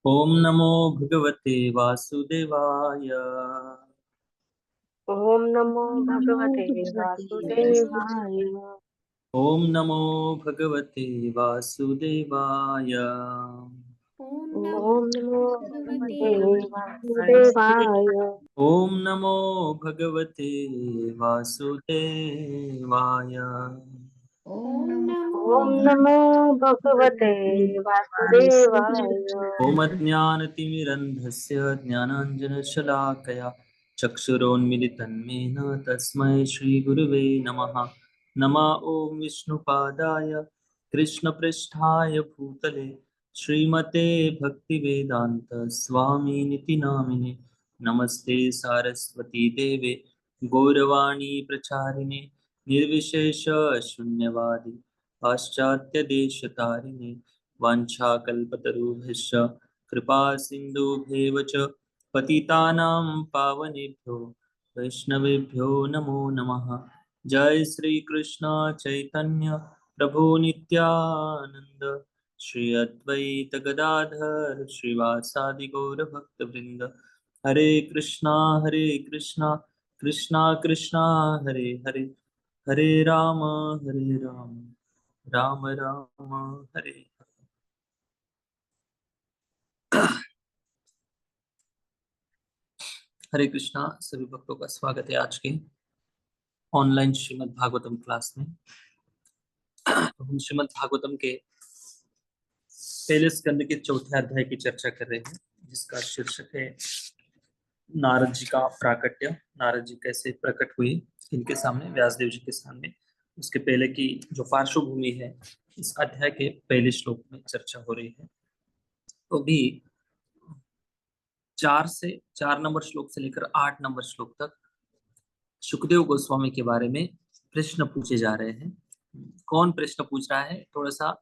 ओम नमो भगवते वासुदेवाय। ओम नमो ओम नमो भगवते भगवते वासुदेवाय। वासुदेवाय। ओम नमो भगवते वासुदेवाय। ओम नमो ओम नमो भगवते भगवते वासुदेवाय। वासुदेवाय। ओम नमो भगवते वासुदेवाय। ओम नमो ओम नमो भगवते भगवते वासुदेवाय। वासुदेवाय। ओम अज्ञानतिमिरन्धस्य ज्ञानाञ्जनशलाकया चक्षुरोन्मिलितं येन तस्मै श्रीगुरुवे नमः। नमः ॐ विष्णुपादाय कृष्णपृष्ठाय भूतले श्रीमते भक्तिवेदान्त स्वामिनिति नामिने। नमस्ते सारस्वती देवे गौरवाणी प्रचारिणे निर्विशेष शून्यवादी पाश्चात्यदेशतारिणे वाञ्छाकल्पतरुभ्यश्च कृपा सिन्धुभ्येव च पतितानां पावनेभ्यो वैष्णवेभ्यो नमो नमः। जय श्री कृष्ण चैतन्य प्रभु नित्यानंद श्री अद्वैत गदाधर श्रीवासादि गौर भक्त वृंद। हरे कृष्णा कृष्णा कृष्णा हरे हरे, हरे राम राम राम हरे। हरे कृष्णा, सभी भक्तों का स्वागत है आज के ऑनलाइन श्रीमद् भागवतम क्लास में। तो हम श्रीमद् भागवतम के पहले स्कंद के चौथे अध्याय की चर्चा कर रहे हैं, जिसका शीर्षक है नारद जी का प्राकट्य। नारद जी कैसे प्रकट हुए इनके सामने, व्यासदेव जी के सामने। उसके पहले की जो पार्श्वभूमि है इस अध्याय के पहले श्लोक में चर्चा हो रही है। तो भी 4 नंबर श्लोक से लेकर 8 नंबर श्लोक तक सुखदेव गोस्वामी के बारे में प्रश्न पूछे जा रहे हैं। कौन प्रश्न पूछ रहा है, थोड़ा सा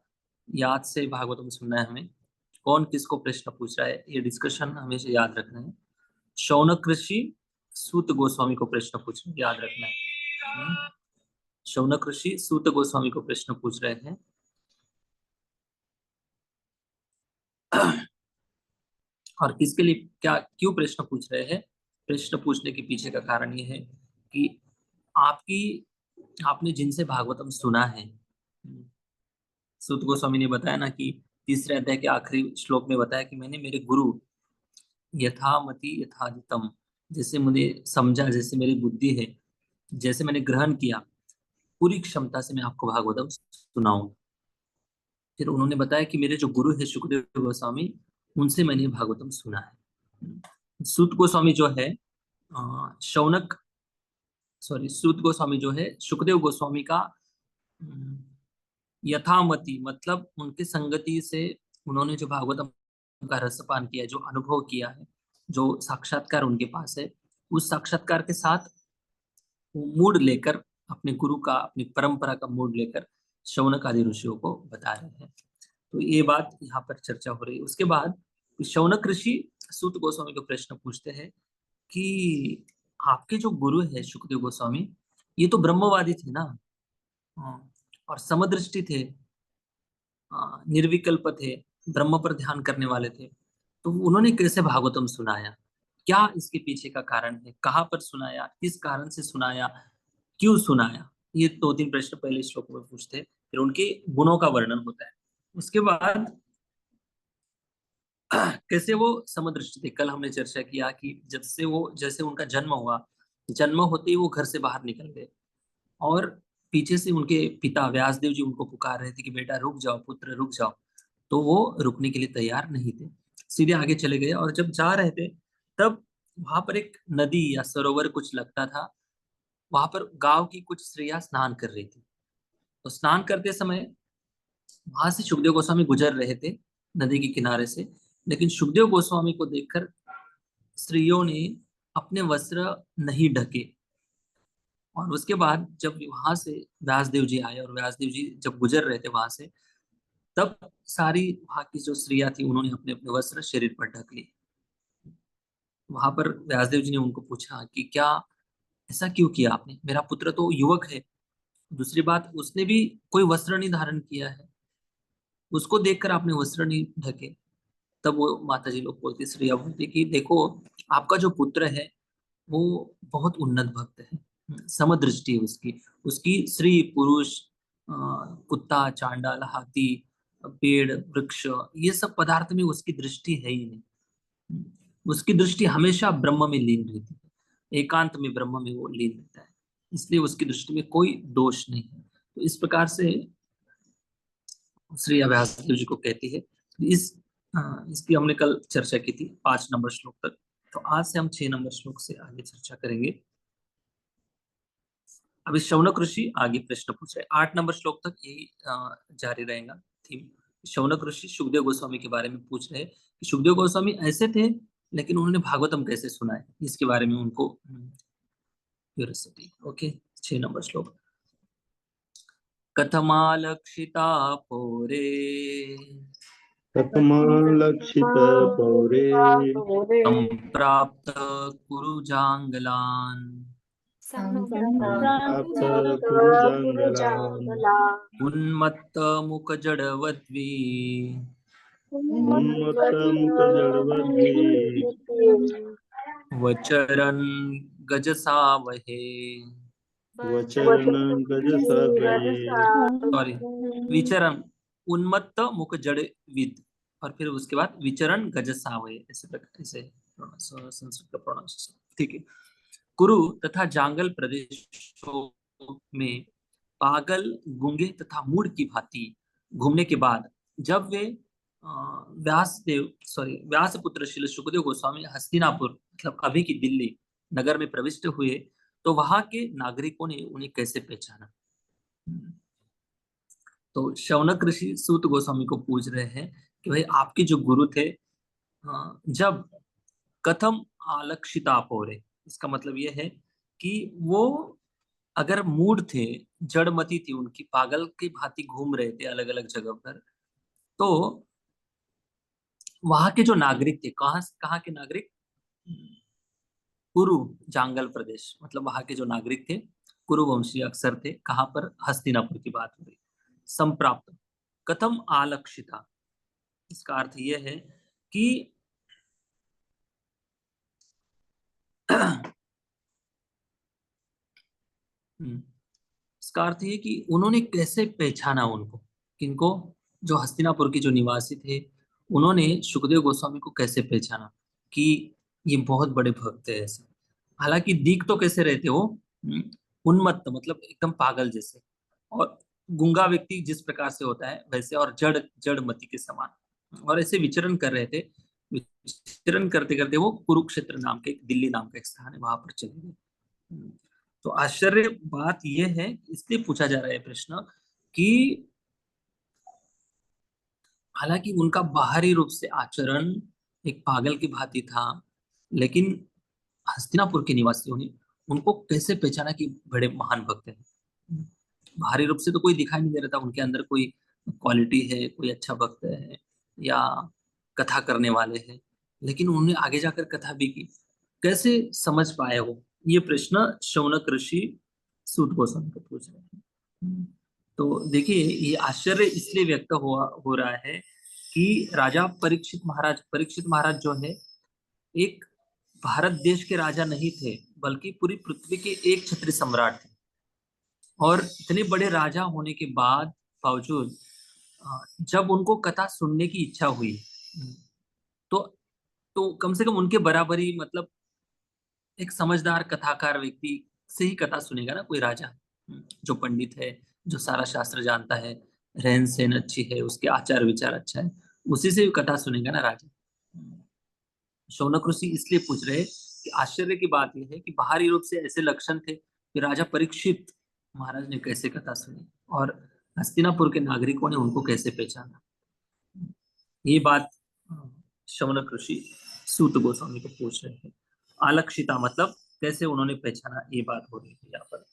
याद से भागवतम सुनना है हमें। कौन किसको प्रश्न पूछ रहा है, ये डिस्कशन हमेशा याद रखना है। शौनक ऋषि सूत गोस्वामी को प्रश्न पूछ रहे हैं, याद रखना है। शौनक ऋषि सूत गोस्वामी को प्रश्न पूछ रहे हैं। और किसके लिए, क्या, क्यों प्रश्न पूछ रहे हैं? प्रश्न पूछने के पीछे का कारण ये है कि आपकी आपने जिनसे भागवतम सुना है, सूत गोस्वामी ने बताया ना कि तीसरे अध्याय के आखिरी श्लोक में बताया कि मैंने मेरे गुरु यथामति यथाजितम, जैसे मुझे समझा, जैसे मेरी बुद्धि है, जैसे मैंने ग्रहण किया, पूरी क्षमता से मैं आपको भागवतम सुनाऊंगा। फिर उन्होंने बताया कि मेरे जो गुरु है सुखदेव गोस्वामी, उनसे मैंने भागवतम सुना है। सूत गोस्वामी जो है शौनक सॉरी सूत गोस्वामी जो है सुखदेव गोस्वामी का यथामति, मतलब उनकी संगति से उन्होंने जो भागवतम का रसपान किया, जो अनुभव किया है, जो साक्षात्कार उनके पास है, उस साक्षात्कार के साथ वो मूड लेकर, अपने गुरु का, अपनी परंपरा का मूड लेकर शौनक आदि ऋषियों को बता रहे हैं। तो ये बात यहाँ पर चर्चा हो रही है। उसके बाद शौनक ऋषि सूत गोस्वामी को प्रश्न पूछते हैं कि आपके जो गुरु है सुखदेव गोस्वामी, ये तो ब्रह्मवादी थे ना। हाँ, और समदृष्टि थे, निर्विकल्प थे, ब्रह्म पर ध्यान करने वाले थे। तो उन्होंने कैसे भागवतम सुनाया, क्या इसके पीछे का कारण है, कहाँ पर सुनाया, किस कारण से सुनाया, क्यों सुनाया, ये 2-3 प्रश्न पहले श्लोक में पूछते हैं। फिर उनके गुणों का वर्णन होता है। उसके बाद कैसे वो समदृष्टि थे। कल हमने चर्चा किया कि जब से वो, जैसे उनका जन्म हुआ, जन्म होते ही वो घर से बाहर निकल गए, और पीछे से उनके पिता व्यासदेव जी उनको पुकार रहे थे कि बेटा रुक जाओ, पुत्र रुक जाओ। तो वो रुकने के लिए तैयार नहीं थे, सीधे आगे चले गए। और जब जा रहे थे तब वहां पर एक नदी या सरोवर कुछ लगता था। वहां पर गांव की कुछ स्त्रियां स्नान कर रही थी। तो स्नान करते समय वहां से सुखदेव गोस्वामी गुजर रहे थे नदी के किनारे से। लेकिन सुखदेव गोस्वामी को देखकर स्त्रियों ने अपने वस्त्र नहीं ढके। और उसके बाद जब वहां से व्यासदेव जी आए, और व्यासदेव जी जब गुजर रहे थे वहां से, तब सारी वहां की जो स्त्रियां थी उन्होंने अपने अपने वस्त्र शरीर पर ढक लिए। वहां पर व्यासदेव जी ने उनको पूछा कि क्या ऐसा क्यों किया आपने, मेरा पुत्र तो युवक है। दूसरी बात, उसने भी कोई वस्त्र नहीं धारण किया है, उसको देखकर आपने वस्त्र नहीं ढके। तब वो माता जी लोग बोलती, श्रेया बोलती कि देखो आपका जो पुत्र है वो बहुत उन्नत भक्त है, समदृष्टि है उसकी, उसकी स्त्री पुरुष कुत्ता चांडाल हाथी पेड़ वृक्ष ये सब पदार्थ में उसकी दृष्टि है ही नहीं। उसकी दृष्टि हमेशा ब्रह्म में लीन रहती है, एकांत में ब्रह्म में वो लीन रहता है, इसलिए उसकी दृष्टि में कोई दोष नहीं है। तो इस प्रकार से श्री अभ्यास देव जी को कहती है। इसकी हमने कल चर्चा की थी 5 नंबर श्लोक तक। तो आज से हम 6 नंबर श्लोक से आगे चर्चा करेंगे। अभी शौनक ऋषि आगे प्रश्न पूछ रहे हैं। 8 नंबर श्लोक तक यही जारी रहेगा थीम। शौनक ऋषि सुखदेव गोस्वामी के बारे में पूछ रहे हैं कि सुखदेव गोस्वामी ऐसे थे लेकिन उन्होंने भागवतम कैसे सुना है, इसके बारे में उनको क्यूरियोसिटी। ओके, 6 नंबर श्लोक। कथमालक्षिता पौरे कथमालक्षितपौरे संप्राप्त कुरु जांगलान् सम्प्राप्त सम्प्राप्त कुरुजाङ्गलान् उन्मत्त मुख जड़वद्वी उन्मत्तमुखजडवद्भिः वचरन् गजसावहे। वचरणं गजसागरे। सॉरी, विचरण उन्मत्त मुख जड़विद और फिर उसके बाद विचरण गजसावहे, ऐसे प्रकार से संस्कृत का प्रोनाउंसिएशन ठीक है। कुरु तथा जांगल प्रदेशों में पागल गूंगे तथा मूढ़ की भांति घूमने के बाद जब वे व्यासपुत्र श्री सुखदेव गोस्वामी हस्तिनापुर मतलब अभी की दिल्ली नगर में प्रविष्ट हुए तो वहां के नागरिकों ने उन्हें कैसे पहचाना। तो शौनक ऋषि सूत गोस्वामी को पूछ रहे हैं कि भाई आपके जो गुरु थे जब कथम आलक्षिता पौरे, इसका मतलब ये है कि वो अगर मूड थे, जड़मती थी उनकी, पागल की भांति घूम रहे थे अलग अलग जगह पर, तो वहां के जो नागरिक थे, कहाँ के नागरिक, कुरु जांगल प्रदेश मतलब वहां के जो नागरिक थे कुरु वंशीय अक्सर थे, कहाँ पर, हस्तिनापुर की बात हो रही। संप्राप्त कथम आलक्षिता, इसका अर्थ यह है कि इसका अर्थ ये कि उन्होंने कैसे पहचाना उनको, किनको, जो हस्तिनापुर के जो निवासी थे उन्होंने सुखदेव गोस्वामी को कैसे पहचाना कि ये बहुत बड़े भक्त है ऐसे। हालांकि दिख तो कैसे रहते हो, उन्मत्त मतलब एकदम पागल जैसे, और गूंगा व्यक्ति जिस प्रकार से होता है वैसे, और जड़ जड़मती के समान, और ऐसे विचरण कर रहे थे। विचरण करते करते वो कुरुक्षेत्र नाम के, दिल्ली नाम का एक स्थान है, वहां पर चले गए। तो आश्चर्य बात यह है, इसलिए पूछा जा रहा है प्रश्न कि हालांकि उनका बाहरी रूप से आचरण एक पागल की भांति था, लेकिन हस्तिनापुर के निवासियों ने उनको कैसे पहचाना कि बड़े महान भक्त हैं। बाहरी रूप से तो कोई दिखाई नहीं दे रहा था उनके अंदर कोई क्वालिटी है, कोई अच्छा भक्त है या कथा करने वाले हैं, लेकिन उन्होंने आगे जाकर कथा भी की, कैसे समझ पाए हो, ये प्रश्न शौनक ऋषि सूत गोस्वामी को पूछ रहे हैं। तो देखिए ये आश्चर्य इसलिए व्यक्त हो रहा है कि राजा परीक्षित महाराज जो है एक भारत देश के राजा नहीं थे, बल्कि पूरी पृथ्वी के एक क्षत्रिय सम्राट थे। और इतने बड़े राजा होने के बावजूद जब उनको कथा सुनने की इच्छा हुई तो कम से कम उनके बराबरी मतलब एक समझदार कथाकार व्यक्ति से ही कथा सुनेगा ना कोई राजा, जो पंडित है, जो सारा शास्त्र जानता है, रहन सहन अच्छी है, उसके आचार विचार अच्छा है, उसी से भी कथा सुनेगा ना राजा। शौनक ऋषि इसलिए पूछ रहे कि आश्चर्य की बात यह है कि बाहरी रूप से ऐसे लक्षण थे कि राजा परीक्षित महाराज ने कैसे कथा सुनी और हस्तिनापुर के नागरिकों ने उनको कैसे पहचाना। ये बात शौनक ऋषि सूत गोस्वामी को पूछ रहे हैं। आलक्षिता मतलब कैसे उन्होंने पहचाना, ये बात हो रही है यहाँ पर।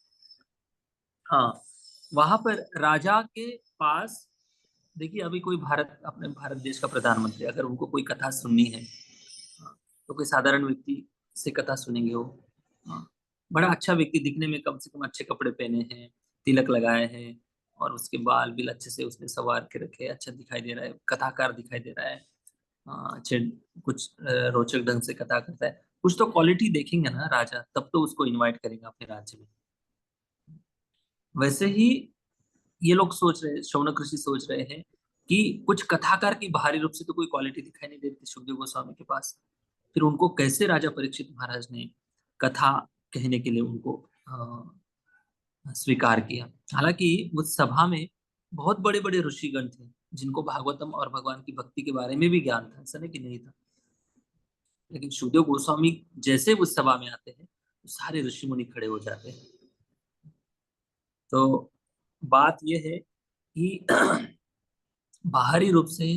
हाँ, वहां पर राजा के पास देखिए, अभी कोई अपने भारत देश का प्रधानमंत्री अगर उनको कोई कथा सुननी है तो कोई साधारण व्यक्ति से कथा सुनेंगे वो, बड़ा अच्छा व्यक्ति दिखने में, कम से कम अच्छे कपड़े पहने हैं, तिलक लगाए हैं और उसके बाल भी अच्छे से उसने संवार के रखे, अच्छा दिखाई दे रहा है, कथाकार दिखाई दे रहा है, अच्छे कुछ रोचक ढंग से कथा करता है, कुछ तो क्वालिटी देखेंगे ना राजा, तब तो उसको इनवाइट करेंगे अपने राज्य में। वैसे ही ये लोग सोच रहे, शौनक ऋषि सोच रहे हैं कि कुछ कथाकार की बाहरी रूप से तो कोई क्वालिटी दिखाई नहीं देती सुखदेव गोस्वामी के पास, फिर उनको कैसे राजा परीक्षित महाराज ने कथा कहने के लिए उनको स्वीकार किया। हालांकि उस सभा में बहुत बड़े बड़े ऋषिगण थे जिनको भागवतम और भगवान की भक्ति के बारे में भी ज्ञान था, ऐसा नहीं कि नहीं था। लेकिन सुखदेव गोस्वामी जैसे उस सभा में आते हैं तो सारे ऋषि मुनि खड़े हो जाते हैं। तो बात यह है कि बाहरी रूप से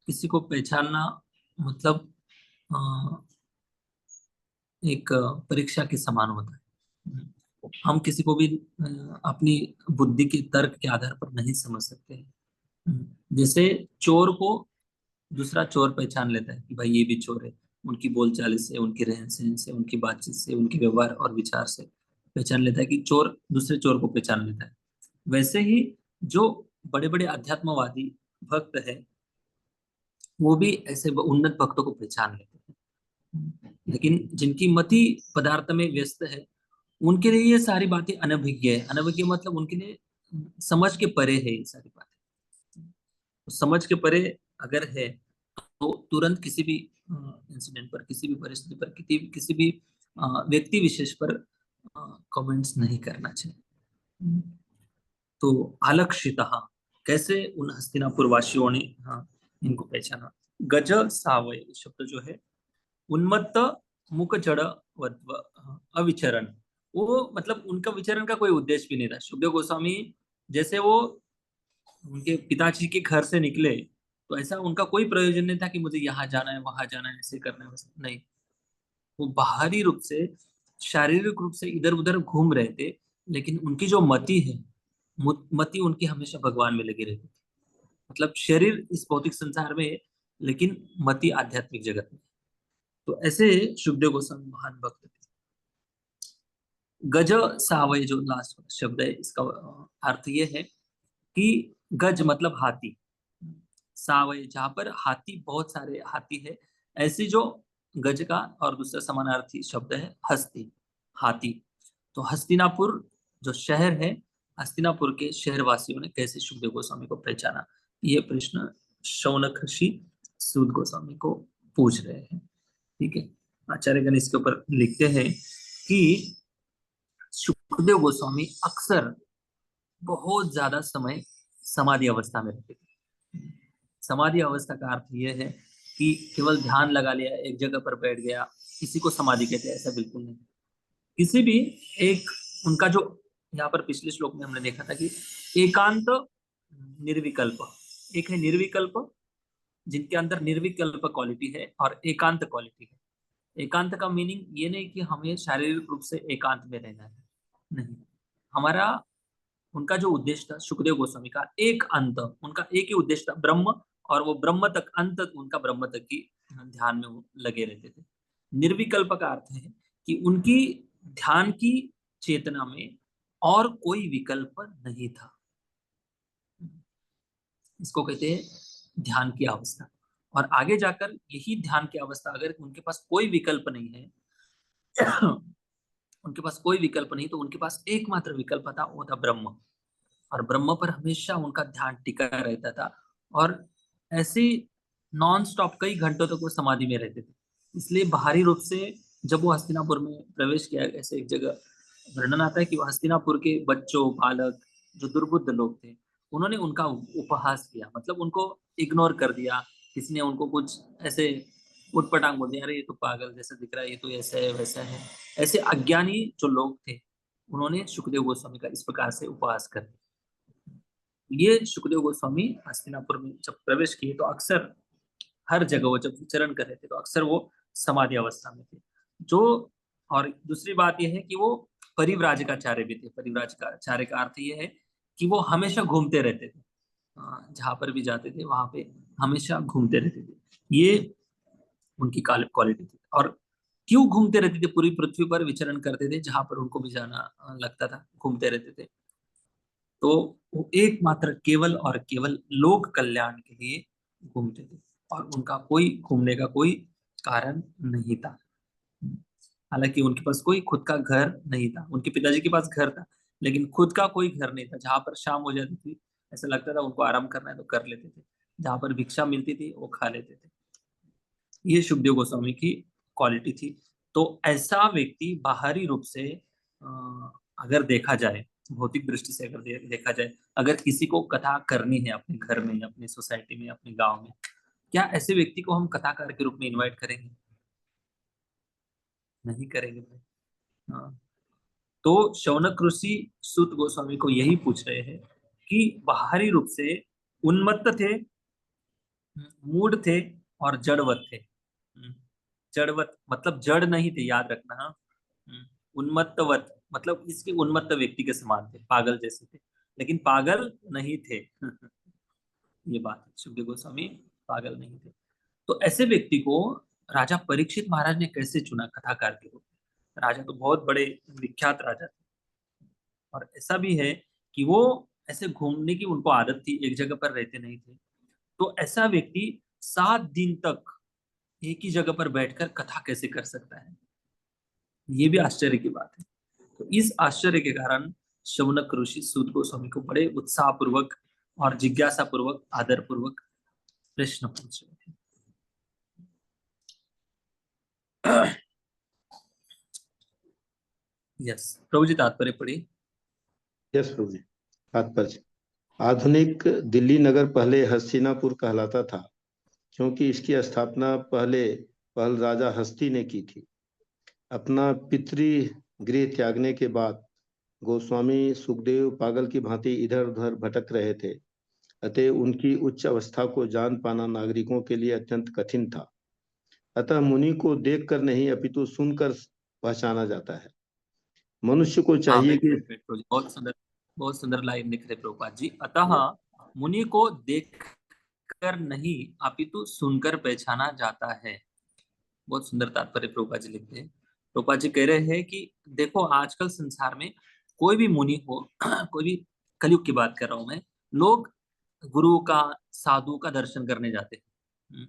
किसी को पहचानना मतलब एक परीक्षा के समान होता है। हम किसी को भी अपनी बुद्धि के तर्क के आधार पर नहीं समझ सकते हैं। जैसे चोर को दूसरा चोर पहचान लेता है कि भाई ये भी चोर है, उनकी बोलचाल से, उनकी रहन सहन से, उनकी बातचीत से, उनके व्यवहार और विचार से पहचान लेता है कि चोर दूसरे चोर को पहचान लेता है। वैसे ही जो बड़े बड़े अध्यात्मवादी भक्त है वो भी ऐसे उन्नत भक्तों को पहचान लेते हैं। लेकिन जिनकी मति पदार्थ में व्यस्त है उनके लिए ये सारी बातें अनभिज्ञ है। अनभिज्ञ मतलब उनके लिए समझ के परे है ये सारी बातें। तो समझ के परे अगर है तो तुरंत किसी भी इंसिडेंट पर, किसी भी परिस्थिति पर, किसी भी व्यक्ति विशेष पर कमेंट्स नहीं करना चाहिए। तो आलक्षितः, कैसे उन हस्तिनापुर वासियों ने इनको पहचाना। गज सावय शब्द जो है उन्मत्त मुख जड़ अविचरण, वो मतलब उनका विचरण का कोई उद्देश्य भी नहीं था। सुखदेव गोस्वामी जैसे वो उनके पिताजी के घर से निकले तो ऐसा उनका कोई प्रयोजन नहीं था कि मुझे यहाँ जाना है वहां जाना है ऐसे करना है वैसे नहीं। वो बाहरी रूप से शारीरिक रूप से इधर उधर घूम रहे थे, लेकिन उनकी जो मति है, मति उनकी हमेशा भगवान में लगी रहती थी। मतलब शरीर इस भौतिक संसार में है लेकिन मति आध्यात्मिक जगत में। तो ऐसे सुखदेव गोस्वामी महान भक्त थे। गज सावय जो लास्ट शब्द है इसका अर्थ ये है कि गज मतलब हाथी, सावय जहां पर हाथी, बहुत सारे हाथी है, ऐसी जो गज का और दूसरा समानार्थी शब्द है हस्ती, हाथी। तो हस्तिनापुर जो शहर है, हस्तिनापुर के शहरवासियों ने कैसे सुखदेव गोस्वामी को पहचाना, ये प्रश्न शौनक ऋषि सूत गोस्वामी को पूछ रहे हैं। ठीक है, आचार्यगण इसके ऊपर लिखते हैं कि सुखदेव गोस्वामी अक्सर बहुत ज्यादा समय समाधि अवस्था में रहते थे। समाधि अवस्था का अर्थ यह है कि केवल ध्यान लगा लिया, एक जगह पर बैठ गया, किसी को समाधि कहते हैं ऐसा बिल्कुल नहीं। किसी भी एक उनका जो यहाँ पर पिछले श्लोक में हमने देखा था कि एकांत निर्विकल्प, एक है निर्विकल्प जिनके अंदर निर्विकल्प क्वालिटी है और एकांत क्वालिटी है। एकांत का मीनिंग ये नहीं कि हमें शारीरिक रूप से एकांत में रहना है, नहीं। हमारा उनका जो उद्देश्य था सुखदेव गोस्वामी का एक अंत, उनका एक ही उद्देश्य था ब्रह्म, और वो ब्रह्म तक, अंत उनका ब्रह्म तक की ध्यान में वो लगे रहते थे। निर्विकल्प का अर्थ है कि उनकी ध्यान की चेतना में और कोई विकल्प नहीं था। इसको कहते हैं ध्यान की अवस्था। और आगे जाकर यही ध्यान की अवस्था, अगर उनके पास कोई विकल्प नहीं है उनके पास कोई विकल्प नहीं, तो उनके पास एकमात्र विकल्प था, वो था ब्रह्म। और ब्रह्म पर हमेशा उनका ध्यान टिका रहता था और ऐसे नॉन स्टॉप कई घंटों तक वो समाधि में रहते थे। इसलिए बाहरी रूप से जब वो हस्तिनापुर में प्रवेश किया, ऐसे एक जगह वर्णन आता है कि वो हस्तिनापुर के बच्चों, बालक, जो दुर्बुद्ध लोग थे, उन्होंने उनका उपहास किया, मतलब उनको इग्नोर कर दिया। किसी ने उनको कुछ ऐसे उटपटांग बोल दिया, अरे ये तो पागल जैसा दिख रहा है, ये तो ऐसा है वैसा है। ऐसे अज्ञानी जो लोग थे उन्होंने सुखदेव गोस्वामी का इस प्रकार से उपहास कर दिया। ये सुखदेव गोस्वामी हस्तिनापुर में जब प्रवेश किए तो अक्सर हर जगह वो जब विचरण कर रहे थे तो अक्सर वो समाधि अवस्था में थे। जो और दूसरी बात यह है कि वो परिव्राजकाचार्य भी थे। परिव्राजकाचार्य का अर्थ ये है कि वो हमेशा घूमते रहते थे, जहां पर भी जाते थे वहां पे हमेशा घूमते रहते थे। ये उनकी क्वालिटी थी। और क्यों घूमते रहते थे, पूरी पृथ्वी पर विचरण करते थे, जहां पर उनको भी जाना लगता था घूमते रहते थे। तो वो एकमात्र केवल और केवल लोक कल्याण के लिए घूमते थे। और उनका कोई घूमने का कोई कारण नहीं था। हालांकि उनके पास कोई खुद का घर नहीं था, उनके पिताजी के पास घर था लेकिन खुद का कोई घर नहीं था। जहां पर शाम हो जाती थी, ऐसा लगता था उनको आराम करना है तो कर लेते थे, जहां पर भिक्षा मिलती थी वो खा लेते थे। ये सुखदेव गोस्वामी की क्वालिटी थी। तो ऐसा व्यक्ति बाहरी रूप से अगर देखा जाए, भौतिक दृष्टि से अगर देखा जाए, अगर किसी को कथा करनी है अपने घर में, अपनी सोसाइटी में, अपने गांव में, क्या ऐसे व्यक्ति को हम कथाकार के रूप में इनवाइट करेंगे? नहीं करेंगे भाई। हाँ। तो शौनक ऋषि सूत गोस्वामी को यही पूछ रहे हैं कि बाहरी रूप से उन्मत्त थे, मूड थे और जड़वत थे। जड़वत मतलब जड़ नहीं थे, याद रखना। हाँ। उन्मत्तवत मतलब इसके उन्मत्त व्यक्ति के समान थे, पागल जैसे थे, लेकिन पागल नहीं थे। ये बात है, सुखदेव गोस्वामी पागल नहीं थे। तो ऐसे व्यक्ति को राजा परीक्षित महाराज ने कैसे चुना कथाकार के रूप में? राजा तो बहुत बड़े विख्यात राजा थे, और ऐसा भी है कि वो ऐसे घूमने की उनको आदत थी, एक जगह पर रहते नहीं थे। तो ऐसा व्यक्ति 7 दिन तक एक ही जगह पर बैठकर कथा कैसे कर सकता है? ये भी आश्चर्य की बात है। तो इस आश्चर्य के कारण शौनक ऋषि सूत गोस्वामी को बड़े उत्साह पूर्वक और जिज्ञासा पूर्वक, आदर पूर्वक प्रश्न पूछ रहे थे। यस प्रभु जी, तात्पर्य पढ़िए। यस प्रभु जी। तात्पर्य: आधुनिक दिल्ली नगर पहले हस्तिनापुर कहलाता था, क्योंकि इसकी स्थापना पहल राजा हस्ती ने की थी। अपना पितृगृह त्यागने के बाद गोस्वामी सुखदेव पागल की भांति इधर उधर भटक रहे थे, अतः उनकी उच्च अवस्था को जान पाना नागरिकों के लिए अत्यंत कठिन था। अतः मुनि को देखकर नहीं अपितु सुनकर पहचाना जाता है। मनुष्य को हाँ, चाहिए वेट कि वेट वेट प्रभु जी, बहुत सुंदर लाइन लिख रहे प्रभुपाद जी। अतः मुनि को देखकर नहीं अपितु सुनकर पहचाना जाता है। बहुत सुंदर तात्पर्य प्रभुपाद जी लिखते हैं। प्रभुपाद जी कह रहे हैं कि देखो आजकल संसार में कोई भी मुनि हो, कोई भी, कलयुग की बात कर रहा हूं मैं, लोग गुरु का, साधु का दर्शन करने जाते हैं।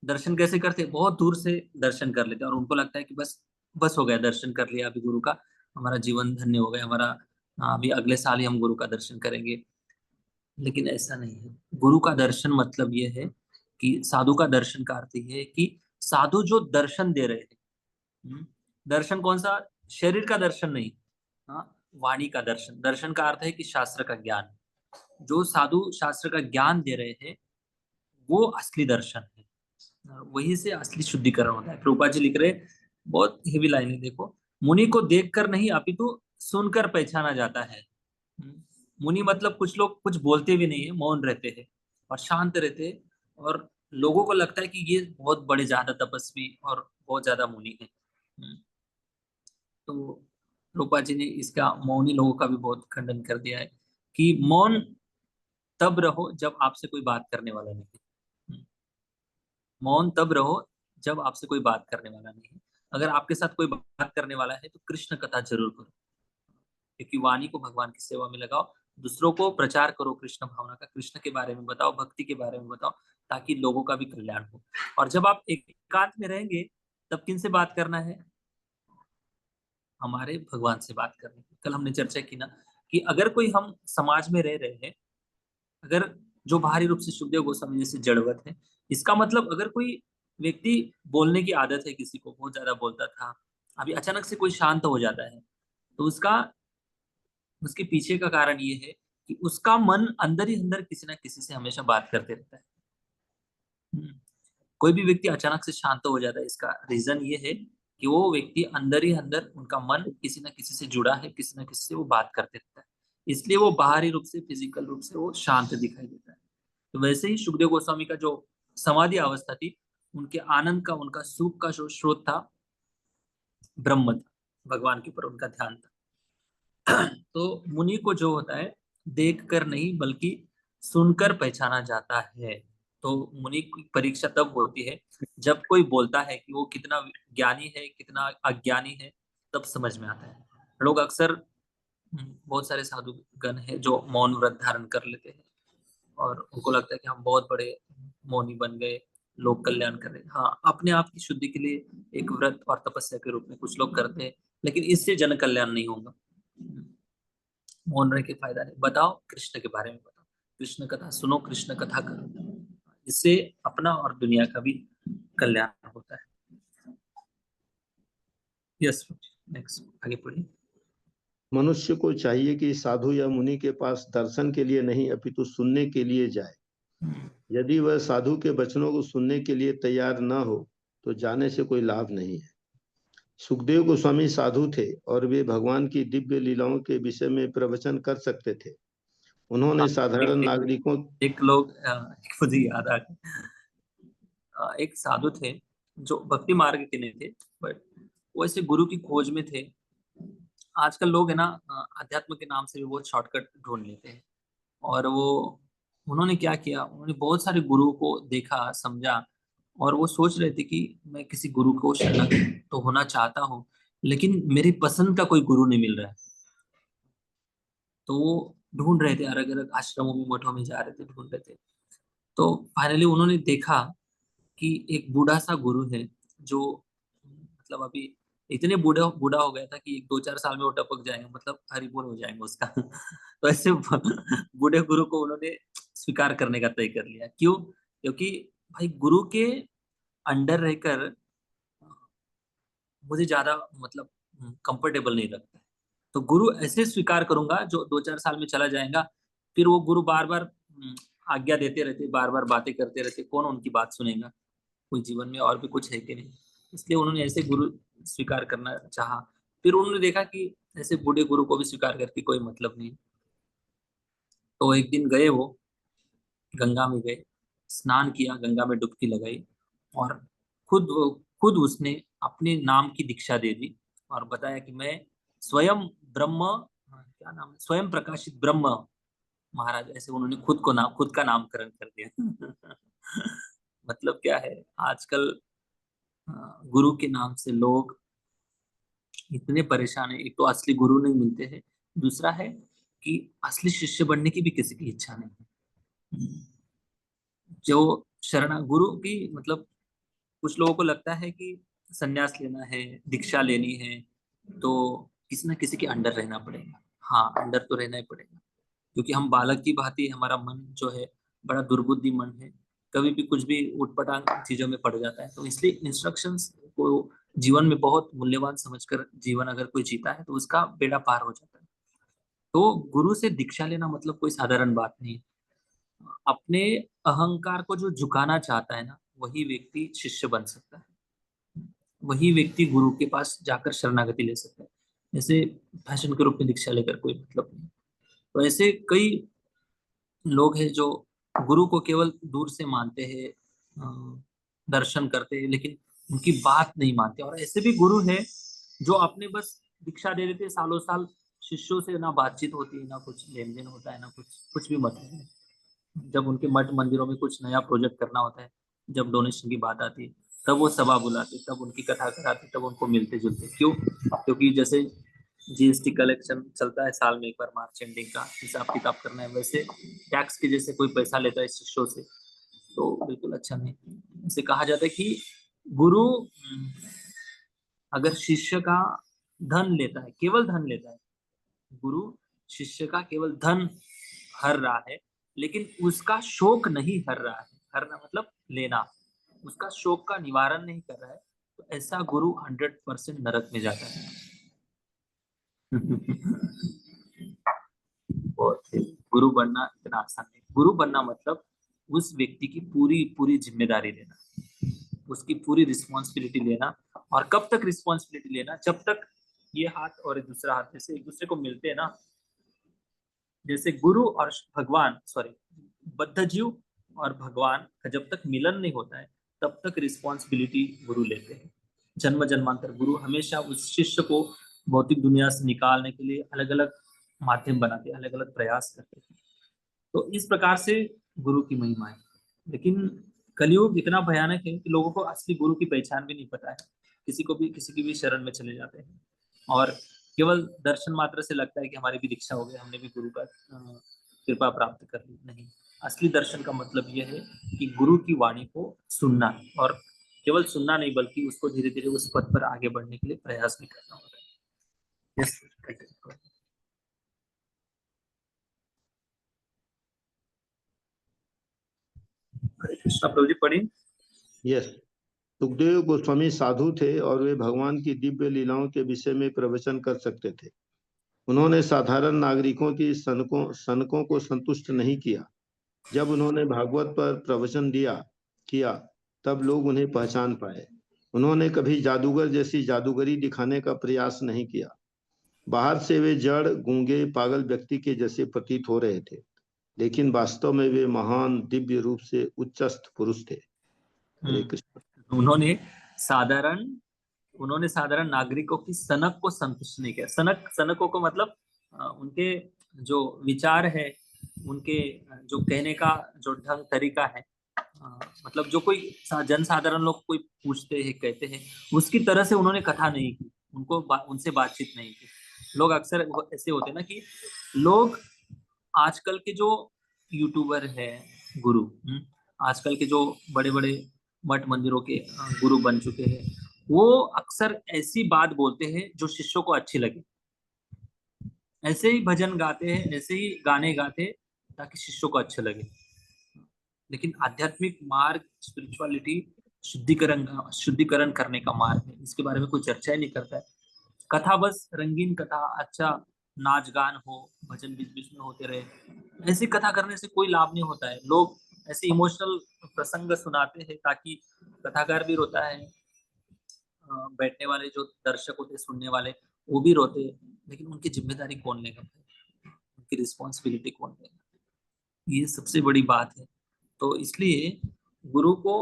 दर्शन कैसे करते हैं? बहुत दूर से दर्शन कर लेते हैं और उनको लगता है कि बस बस हो गया, दर्शन कर लिया अभी गुरु का, हमारा जीवन धन्य हो गया, हमारा अभी अगले साल ही हम गुरु का दर्शन करेंगे। लेकिन ऐसा नहीं है। गुरु का दर्शन मतलब ये है कि साधु का दर्शन का अर्थ ये है कि साधु जो दर्शन दे रहे हैं, दर्शन कौन सा? शरीर का दर्शन नहीं, हाँ, वाणी का दर्शन। दर्शन का अर्थ है कि शास्त्र का ज्ञान। जो साधु शास्त्र का ज्ञान दे रहे हैं वो असली दर्शन है, वही से असली शुद्धिकरण होता है। प्रभुपाद जी लिख रहे, बहुत हेवी लाइन है, देखो। मुनि को देखकर नहीं अपितु सुनकर पहचाना जाता है। मुनि मतलब कुछ लोग कुछ बोलते भी नहीं है, मौन रहते हैं और शांत रहते हैं, और लोगों को लगता है कि ये बहुत बड़े ज्यादा तपस्वी और बहुत ज्यादा मुनि है। तो प्रभुपाद जी ने इसका मौनी लोगों का भी बहुत खंडन कर दिया है कि मौन तब रहो जब आपसे कोई बात करने वाला नहीं है। मौन तब रहो जब आपसे कोई बात करने वाला नहीं है। अगर आपके साथ कोई बात करने वाला है तो कृष्ण कथा जरूर करो, क्योंकि वाणी को भगवान की सेवा में लगाओ, दूसरों को प्रचार करो कृष्ण भावना का, कृष्ण के बारे में बताओ, भक्ति के बारे में बताओ, ताकि लोगों का भी कल्याण हो। और जब आप एकांत में रहेंगे तब किन से बात करना है? हमारे भगवान से बात करनी है। कल हमने चर्चा की ना कि अगर कोई, हम समाज में रह रहे हैं, अगर जो बाहरी रूप से सुखदेव गोस्वामी जैसे जड़वत है, इसका मतलब अगर कोई व्यक्ति बोलने की आदत है, किसी को बहुत ज्यादा बोलता था, अभी अचानक से कोई शांत हो जाता है, तो उसका, उसके पीछे का कारण ये है कि उसका मन अंदर ही अंदर किसी ना किसी से हमेशा बात करते रहता है। कोई भी व्यक्ति अचानक से शांत हो जाता है, इसका रीजन ये है कि वो व्यक्ति अंदर ही अंदर, उनका मन किसी ना किसी से जुड़ा है, किसी ना किसी से वो बात करते रहता है, इसलिए वो बाहरी रूप से, फिजिकल रूप से वो शांत दिखाई देता है। तो वैसे ही सुखदेव गोस्वामी का जो समाधि अवस्था थी, उनके आनंद का, उनका सुख का जो स्रोत था ब्रह्म था, भगवान के ऊपर उनका ध्यान था। तो मुनि को जो होता है देख कर नहीं बल्कि सुनकर पहचाना जाता है। तो मुनि की परीक्षा तब होती है जब कोई बोलता है कि वो कितना ज्ञानी है, कितना अज्ञानी है, तब समझ में आता है। लोग अक्सर, बहुत सारे साधुगण हैं जो मौन व्रत धारण कर लेते हैं और उनको लगता है कि हम बहुत बड़े मौनी बन गए, लोक कल्याण कर रहे हैं। हाँ, अपने आप की शुद्धि के लिए एक व्रत और तपस्या के रूप में कुछ लोग करते हैं, लेकिन इससे जन कल्याण नहीं होगा। मौन रह के फायदा नहीं। बताओ कृष्ण के बारे में, बताओ कृष्ण कथा सुनो, कृष्ण कथा करो, इससे अपना और दुनिया का भी कल्याण होता है। यस, नेक्स्ट आगे पढ़िए। मनुष्य को चाहिए कि साधु या मुनि के पास दर्शन के लिए नहीं अपितु सुनने के लिए जाए। यदि वह साधु के वचनों को सुनने के लिए तैयार न हो तो जाने से कोई लाभ नहीं है। सुखदेव गोस्वामी साधु थे और वे भगवान की दिव्य लीलाओं के विषय में प्रवचन कर सकते थे। उन्होंने साधारण नागरिकों एक लोग मुझे याद आ गया, एक साधु थे जो भक्ति मार्ग के नहीं थे, बट वो ऐसे गुरु की खोज में थे। आजकल लोग है ना अध्यात्म के नाम से भी बहुत शॉर्टकट ढूंढ लेते हैं, और वो उन्होंने क्या किया, उन्होंने बहुत सारे गुरुओं को देखा समझा, और वो सोच रहे थे कि मैं किसी गुरु को शरण तो होना चाहता हूँ, लेकिन मेरी पसंद का कोई गुरु नहीं मिल रहा है। तो वो ढूंढ रहे थे, अलग अलग आश्रमों में मठों में जा रहे थे, ढूंढ रहे थे। तो फाइनली उन्होंने देखा कि एक बूढ़ा सा गुरु है जो मतलब अभी इतने बूढ़ा बूढ़ा हो गया था कि 2-4 साल में वो टपक जाएंगे, मतलब हरिबोल हो जाएंगे उसका। तो ऐसे बूढ़े गुरु को उन्होंने स्वीकार करने का तय कर लिया। क्यों? क्योंकि भाई गुरु के अंडर रहकर मुझे ज्यादा मतलब कंफर्टेबल नहीं लगता है। तो गुरु ऐसे स्वीकार करूंगा जो 2-4 साल में चला जाएगा, फिर वो गुरु बार बार आज्ञा देते रहते, बार बार बातें करते रहते, कौन उनकी बात सुनेगा? कोई जीवन में और भी कुछ है कि नहीं? इसलिए उन्होंने ऐसे गुरु स्वीकार करना चाहा। फिर उन्होंने देखा कि ऐसे बूढ़े गुरु को भी स्वीकार करके कोई मतलब नहीं। तो एक दिन गए वो, गंगा में गए, स्नान किया, गंगा में डुबकी लगाई, और खुद खुद उसने अपने नाम की दीक्षा दे दी और बताया कि मैं स्वयं ब्रह्म, क्या नाम है, स्वयं प्रकाशित ब्रह्म महाराज। ऐसे उन्होंने खुद का नामकरण कर दिया। मतलब क्या है, आजकल गुरु के नाम से लोग इतने परेशान है। एक तो असली गुरु नहीं मिलते हैं, दूसरा है कि असली शिष्य बनने की भी किसी की इच्छा नहीं है। जो शरणा गुरु की मतलब, कुछ लोगों को लगता है कि संन्यास लेना है, दीक्षा लेनी है, तो किसी ना किसी के अंडर रहना पड़ेगा। हाँ, अंडर तो रहना ही पड़ेगा, क्योंकि हम बालक की भांति, हमारा मन जो है बड़ा दुर्बुद्धि मन है, कभी भी कुछ भी उटपटांग चीजों में पड़ जाता है। तो इसलिए इंस्ट्रक्शंस को जीवन में बहुत मूल्यवान समझकर जीवन अगर कोई जीता है तो उसका बेड़ा पार हो जाता है। तो गुरु से दीक्षा लेना मतलब कोई साधारण बात नहीं है। अपने अहंकार को जो झुकाना चाहता है ना, वही व्यक्ति शिष्य बन सकता है, वही व्यक्ति गुरु के पास जाकर शरणागति ले सकता है। जैसे फैशन के रूप में दीक्षा लेकर कोई मतलब नहीं। तो ऐसे कई लोग हैं जो गुरु को केवल दूर से मानते हैं, दर्शन करते हैं, लेकिन उनकी बात नहीं मानते। और ऐसे भी गुरु हैं जो अपने बस दीक्षा दे देते हैं, सालों साल शिष्यों से ना बातचीत होती है, ना कुछ लेन देन होता है, ना कुछ कुछ भी मतलब है। जब उनके मठ मंदिरों में कुछ नया प्रोजेक्ट करना होता है, जब डोनेशन की बात आती है, तब वो सभा बुलाते, तब उनकी कथा कराते, तब उनको मिलते जुलते। क्यों? क्योंकि जैसे जीएसटी कलेक्शन चलता है साल में एक बार, मार्च एंडिंग का हिसाब किताब करना है, वैसे टैक्स के जैसे कोई पैसा लेता है शिष्यों से, तो बिल्कुल अच्छा नहीं। इसे कहा जाता है कि गुरु अगर शिष्य का धन लेता है, केवल धन लेता है, गुरु शिष्य का केवल धन हर रहा है, लेकिन उसका शोक नहीं हर रहा है। हरना मतलब लेना, उसका शोक का निवारण नहीं कर रहा है, तो ऐसा गुरु 100% नरक में जाता है। बहुत ही गुरु बनना इतना आसान नहीं। गुरु बनना मतलब उस व्यक्ति की पूरी पूरी जिम्मेदारी लेना, उसकी पूरी रिस्पॉन्सिबिलिटी लेना। और कब तक रिस्पॉन्सिबिलिटी लेना? जब तक ये हाथ और दूसरा हाथ जैसे एक दूसरे को मिलते हैं ना, जैसे गुरु और भगवान, सॉरी, बद्ध जीव और भगवान का जब तक मिलन नहीं होता है, तब तक रिस्पॉन्सिबिलिटी गुरु लेते हैं। जन्म जन्मांतर गुरु हमेशा उस शिष्य को भौतिक दुनिया से निकालने के लिए अलग अलग माध्यम बनाते हैं, अलग अलग प्रयास करते हैं। तो इस प्रकार से गुरु की महिमा है। लेकिन कलयुग इतना भयानक है कि लोगों को असली गुरु की पहचान भी नहीं पता है, किसी को भी किसी की भी शरण में चले जाते हैं, और केवल दर्शन मात्र से लगता है कि हमारी भी दीक्षा हो गई, हमने भी गुरु का कृपा प्राप्त कर ली। नहीं, असली दर्शन का मतलब यह है कि गुरु की वाणी को सुनना, और केवल सुनना नहीं बल्कि उसको धीरे धीरे उस पथ पर आगे बढ़ने के लिए प्रयास भी करना होता है। Yes, continue. हरे कृष्णा। प्रभु जी पढ़िए। यस। सुखदेव गोस्वामी साधु थे और वे भगवान की दिव्य लीलाओं के विषय में प्रवचन कर सकते थे। उन्होंने साधारण नागरिकों की सनकों को संतुष्ट नहीं किया। जब उन्होंने भागवत पर प्रवचन किया तब लोग उन्हें पहचान पाए। उन्होंने कभी जादूगर जैसी जादूगरी दिखाने का प्रयास नहीं किया। बाहर से वे जड़, गूंगे, पागल व्यक्ति के जैसे प्रतीत हो रहे थे, लेकिन वास्तव में वे महान दिव्य रूप से उच्चस्थ पुरुष थे। हरे कृष्ण। उन्होंने साधारण नागरिकों की सनक को संतुष्ट नहीं किया। सनकों को मतलब उनके जो विचार है, उनके जो कहने का जो ढंग तरीका है, मतलब जो कोई जनसाधारण लोग कोई पूछते हैं, कहते हैं, उसकी तरह से उन्होंने कथा नहीं की, उनसे बातचीत नहीं की। लोग अक्सर ऐसे होते हैं ना कि लोग आजकल के जो यूट्यूबर है गुरु, आजकल के जो बड़े बड़े मठ मंदिरों के गुरु बन चुके हैं, वो अक्सर ऐसी बात बोलते हैं जो शिष्यों को अच्छी लगे। ऐसे ही भजन गाते हैं, ऐसे ही गाने गाते हैं ताकि शिष्यों को अच्छे लगे। लेकिन आध्यात्मिक मार्ग, स्पिरिचुअलिटी शुद्धिकरण करने का मार्ग है, इसके बारे में कोई चर्चा ही नहीं करता है। कथा बस रंगीन कथा, अच्छा नाच गान हो, भजन बीच बीच में होते रहे, ऐसी कथा करने से कोई लाभ नहीं होता है। लोग ऐसे इमोशनल प्रसंग सुनाते हैं ताकि कथाकार भी रोता है, बैठने वाले जो दर्शक होते, सुनने वाले, वो भी रोते हैं, लेकिन उनकी जिम्मेदारी कौन लेगा, उनकी रिस्पॉन्सिबिलिटी कौन लेगा, ये सबसे बड़ी बात है। तो इसलिए गुरु को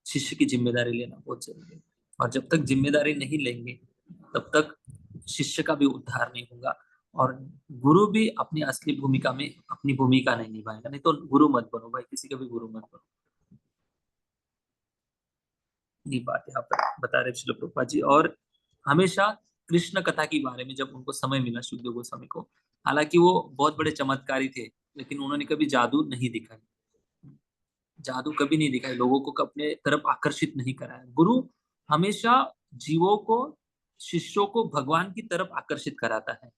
शिष्य की जिम्मेदारी लेना बहुत जरूरी है, और जब तक जिम्मेदारी नहीं लेंगे तब तक शिष्य का भी उद्धार नहीं होगा, और गुरु भी अपनी असली भूमिका में अपनी भूमिका नहीं निभाएगा। नहीं तो गुरु मत बनो भाई, किसी का भी गुरु मत बनो। ये बात यहाँ पर बता रहे श्रील प्रभुपाद जी। और हमेशा कृष्ण कथा के बारे में जब उनको समय मिला, सुखदेव गोस्वामी को, हालांकि वो बहुत बड़े चमत्कारी थे, लेकिन उन्होंने कभी जादू नहीं दिखाई, जादू कभी नहीं दिखाई, लोगों को अपने तरफ आकर्षित नहीं कराया। गुरु हमेशा जीवों को, शिष्यों को भगवान की तरफ आकर्षित कराता है।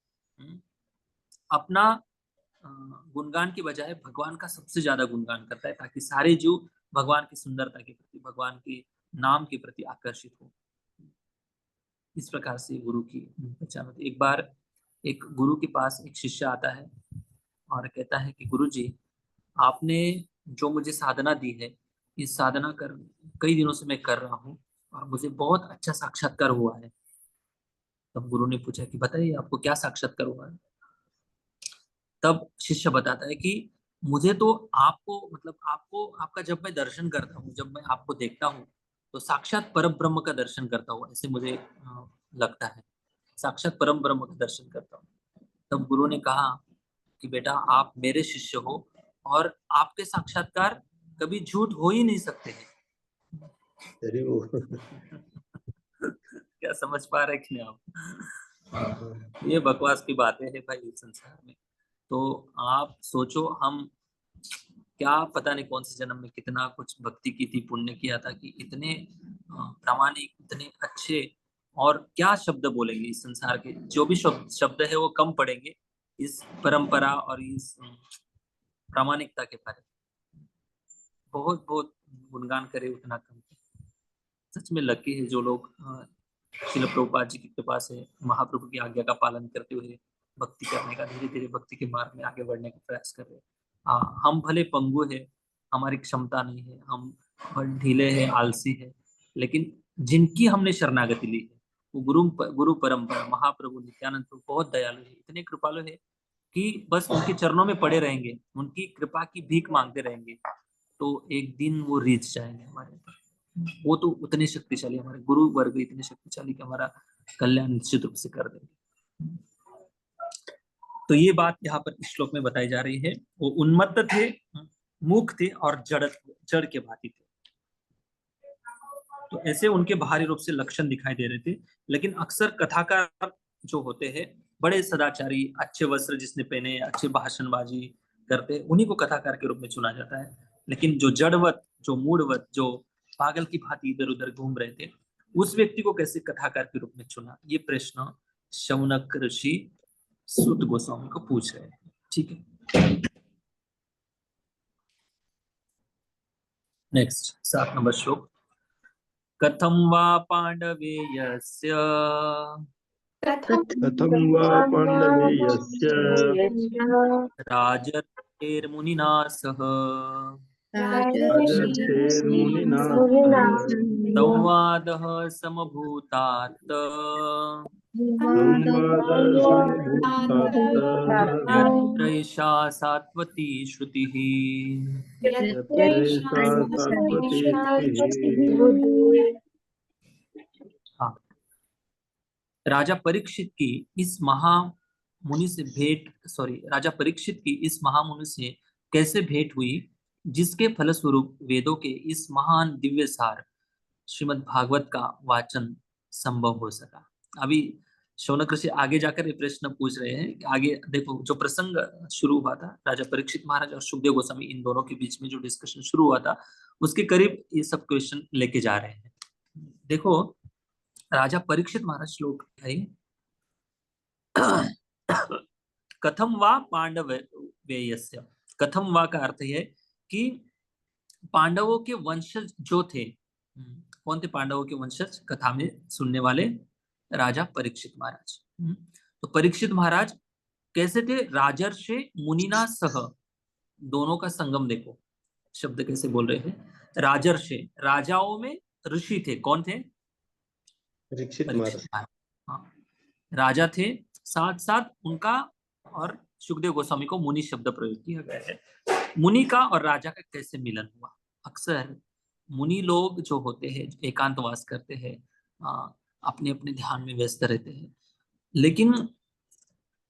अपना गुणगान की बजाय भगवान का सबसे ज्यादा गुणगान करता है, ताकि सारे जीव भगवान की सुंदरता के प्रति, भगवान के नाम के प्रति आकर्षित हो। इस प्रकार से गुरु की पहचान होती है। एक बार एक गुरु के पास एक शिष्य आता है और कहता है कि गुरु जी, आपने जो मुझे साधना दी है, इस साधना कर कई दिनों से मैं कर रहा हूँ और मुझे बहुत अच्छा साक्षात्कार हुआ है। तब गुरु ने पूछा कि बताइए आपको क्या साक्षात्कार हुआ है। तब शिष्य बताता है कि मुझे तो आपको आपका जब मैं दर्शन करता हूँ, जब मैं आपको देखता हूँ, तो साक्षात परम ब्रह्म का दर्शन करता हूँ, ऐसे मुझे लगता है, साक्षात परम ब्रह्म का दर्शन करता हूँ। तब गुरु ने कहा कि बेटा, आप मेरे शिष्य हो और आपके साक्षात्कार कभी झूठ हो ही नहीं सकते हैं। क्या समझ पा रहे कि नहीं आप? ये बकवास की बातें हैं भाई इस संसार में। तो आप सोचो, हम क्या पता नहीं कौन से जन्म में कितना कुछ भक्ति की थी, पुण्य किया था कि इतने प्रामाणिक, इतने अच्छे, और क्या शब्द बोलेंगे इस संसार के, जो भी शब्द है वो कम पड़ेंगे इस परंपरा और इस प्रामाणिकता के बारे में। बहुत बहुत गुणगान करे उतना कम। सच में लकी है जो लोग श्रील प्रभुपाद जी की कृपा से महाप्रभु की आज्ञा का पालन करते हुए भक्ति करने का, धीरे धीरे भक्ति के मार्ग में आगे बढ़ने का प्रयास कर रहे हैं। हम भले पंगु है, हमारी क्षमता नहीं है, हम ढीले हैं, आलसी है, लेकिन जिनकी हमने शरणागति ली है वो गुरु परंपरा महाप्रभु नित्यानंद प्रभु बहुत दयालु है, इतने कृपालु है कि बस उनके चरणों में पड़े रहेंगे, उनकी कृपा की भीख मांगते रहेंगे, तो एक दिन वो रीच जाएंगे हमारे ऊपर। वो तो उतने शक्तिशाली, हमारे गुरु वर्ग इतने शक्तिशाली कि हमारा कल्याण निश्चित रूप से कर देंगे। तो ये बात यहाँ पर इस श्लोक में बताई जा रही है। वो उन्मत्त थे, मूक थे और जड़ के भांति थे। तो ऐसे उनके बाहरी रूप से लक्षण दिखाई दे रहे थे, लेकिन अक्सर कथाकार जो होते हैं बड़े सदाचारी, अच्छे वस्त्र जिसने पहने, अच्छे भाषणबाजी, करते हैं उन्हीं को कथाकार के रूप में चुना जाता है। लेकिन जो जड़वत, जो मूढ़वत, जो पागल की भांति इधर उधर घूम रहे थे, उस व्यक्ति को कैसे कथाकार के रूप में चुना, ये प्रश्न शौनक ऋषि सूत गोस्वामी को पूछ रहे हैं। ठीक है, नेक्स्ट 7 नंबर श्लोक। कथम वा पांडवेयस्य कथं वा पाण्डवेयस्य राजर्षेर्मुनिना सह राजर्षेर्मुनिना संवादः समभूतात् संवादः समभूतात् यत्र एषा सात्वती श्रुतिः। यत्र एषा सात्वती श्रुतिः। हाँ, राजा परीक्षित की इस महामुनि से राजा परीक्षित की इस महामुनि से कैसे भेंट हुई, जिसके फलस्वरूप वेदों के इस महान दिव्य सार श्रीमद् भागवत का वाचन संभव हो सका। अभी शौनक ऋषि आगे जाकर ये प्रश्न पूछ रहे हैं कि आगे देखो, जो प्रसंग शुरू हुआ था राजा परीक्षित महाराज और सुखदेव गोस्वामी, इन दोनों के बीच में जो डिस्कशन शुरू हुआ था, उसके करीब ये सब क्वेश्चन लेके जा रहे हैं। देखो, राजा परीक्षित महाराज श्लोक है, कथम वा पांडव वेयस्य। कथम वा का अर्थ है कि पांडवों के वंशज जो थे, कौन थे पांडवों के वंशज, कथा में सुनने वाले राजा परीक्षित महाराज। तो परीक्षित महाराज कैसे थे, राजर्षि मुनिना सह, दोनों का संगम देखो, शब्द कैसे बोल रहे हैं, राजर्षि, राजाओं में ऋषि थे, कौन थे, परीक्षित परीक्षित महाराज। महाराज। हाँ, राजा थे, साथ साथ उनका और सुखदेव गोस्वामी को मुनि शब्द प्रयोग किया गया है। मुनि का और राजा का कैसे मिलन हुआ। अक्सर मुनि लोग जो होते हैं एकांतवास करते हैं, अपने अपने ध्यान में व्यस्त रहते हैं, लेकिन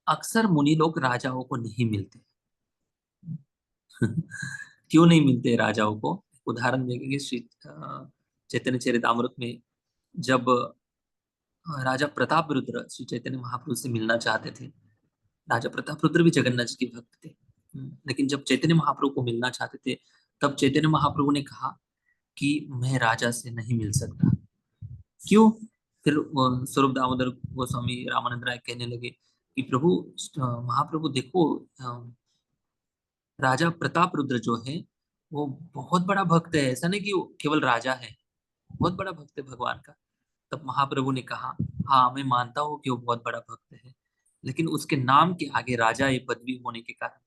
अक्सर मुनि लोग राजाओं को नहीं मिलते। क्यों नहीं मिलते राजाओं को, उदाहरण देंगे श्री चैतन्य चरितामृत में, जब राजा प्रताप रुद्र श्री चैतन्य महाप्रभु से मिलना चाहते थे। राजा प्रताप रुद्र भी जगन्नाथ जी के भक्त थे, लेकिन जब चैतन्य महाप्रभु को मिलना चाहते थे, तब चैतन्य महाप्रभु ने कहा कि मैं राजा से नहीं मिल सकता। क्यों? फिर स्वरूप दामोदर गोस्वामी रामानंद राय कहने लगे कि प्रभु, महाप्रभु देखो, राजा प्रताप रुद्र जो है वो बहुत बड़ा भक्त है, ऐसा नहीं कि वो केवल राजा है, बहुत बड़ा भक्त है भगवान का। तब महाप्रभु ने कहा, हाँ मैं मानता हूँ कि वो बहुत बड़ा भक्त है, लेकिन उसके नाम के आगे राजा ये पदवी होने के कारण,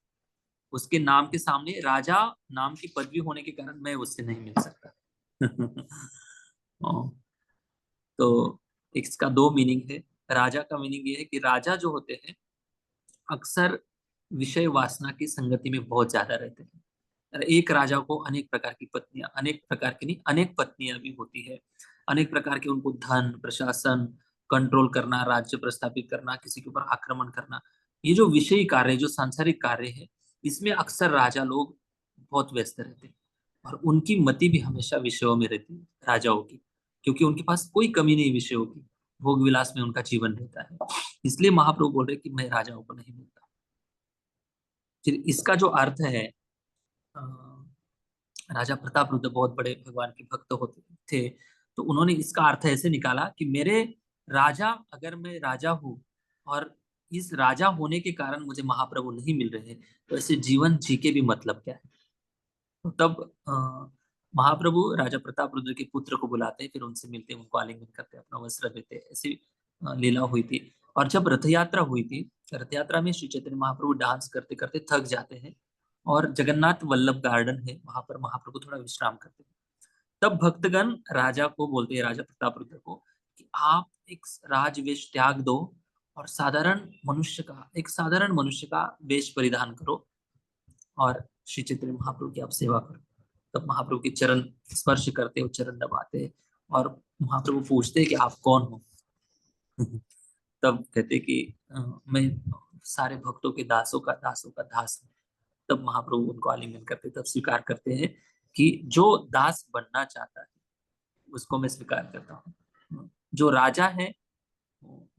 उसके नाम के सामने राजा नाम की पदवी होने के कारण मैं उससे नहीं मिल सकता। तो इसका 2 मीनिंग है। राजा का मीनिंग ये है कि राजा जो होते हैं अक्सर विषय वासना की संगति में बहुत ज्यादा रहते हैं। एक राजा को अनेक प्रकार की पत्नियां, अनेक प्रकार की नहीं, अनेक पत्नियां भी होती है, अनेक प्रकार के उनको धन, प्रशासन, कंट्रोल करना, राज्य प्रस्थापित करना, किसी के ऊपर आक्रमण करना, ये जो विषयी कार्य, जो सांसारिक कार्य है, इसमें अक्सर राजा लोग बहुत व्यस्त रहते हैं और उनकी मति भी हमेशा विषयों में रहती है राजाओं की, क्योंकि उनके पास कोई कमी नहीं विषयों की, भोग विलास में उनका जीवन रहता है। इसलिए महाप्रभु बोल रहे कि मैं राजाओं को नहीं मिलता। फिर इसका जो अर्थ है, राजा प्रताप रुद्र बहुत बड़े भगवान के भक्त होते थे, तो उन्होंने इसका अर्थ ऐसे निकाला कि मेरे राजा, अगर मैं राजा हूँ और इस राजा होने के कारण मुझे महाप्रभु नहीं मिल रहे, तो ऐसे जीवन जी के भी मतलब क्या है। तो तब महाप्रभु राजा प्रताप रुद्र के पुत्र को बुलाते हैं, फिर उनसे मिलते हैं, उनको आलिंगन करते हैं, अपना वस्त्र देते हैं। ऐसी लीला हुई थी। और जब रथ यात्रा हुई थी, रथ यात्रा में श्री चैतन्य महाप्रभु डांस करते करते थक जाते हैं और जगन्नाथ वल्लभ गार्डन है, वहां पर महाप्रभु थोड़ा विश्राम करते हैं। तब भक्तगण राजा को बोलते हैं, राजा प्रताप रुद्र को, कि आप एक राजवेश त्याग दो और एक साधारण मनुष्य का वेश परिधान करो और श्री चैतन्य महाप्रभु की आप सेवा करो। तब महाप्रभु के चरण स्पर्श करते हो, चरण दबाते और महाप्रभु पूछते कि आप कौन हो। तब कहते कि मैं सारे भक्तों के दासों का दास हूँ। तब महाप्रभु उनको आलिंगन करते, तब स्वीकार करते हैं कि जो दास बनना चाहता है उसको मैं स्वीकार करता हूँ। जो राजा है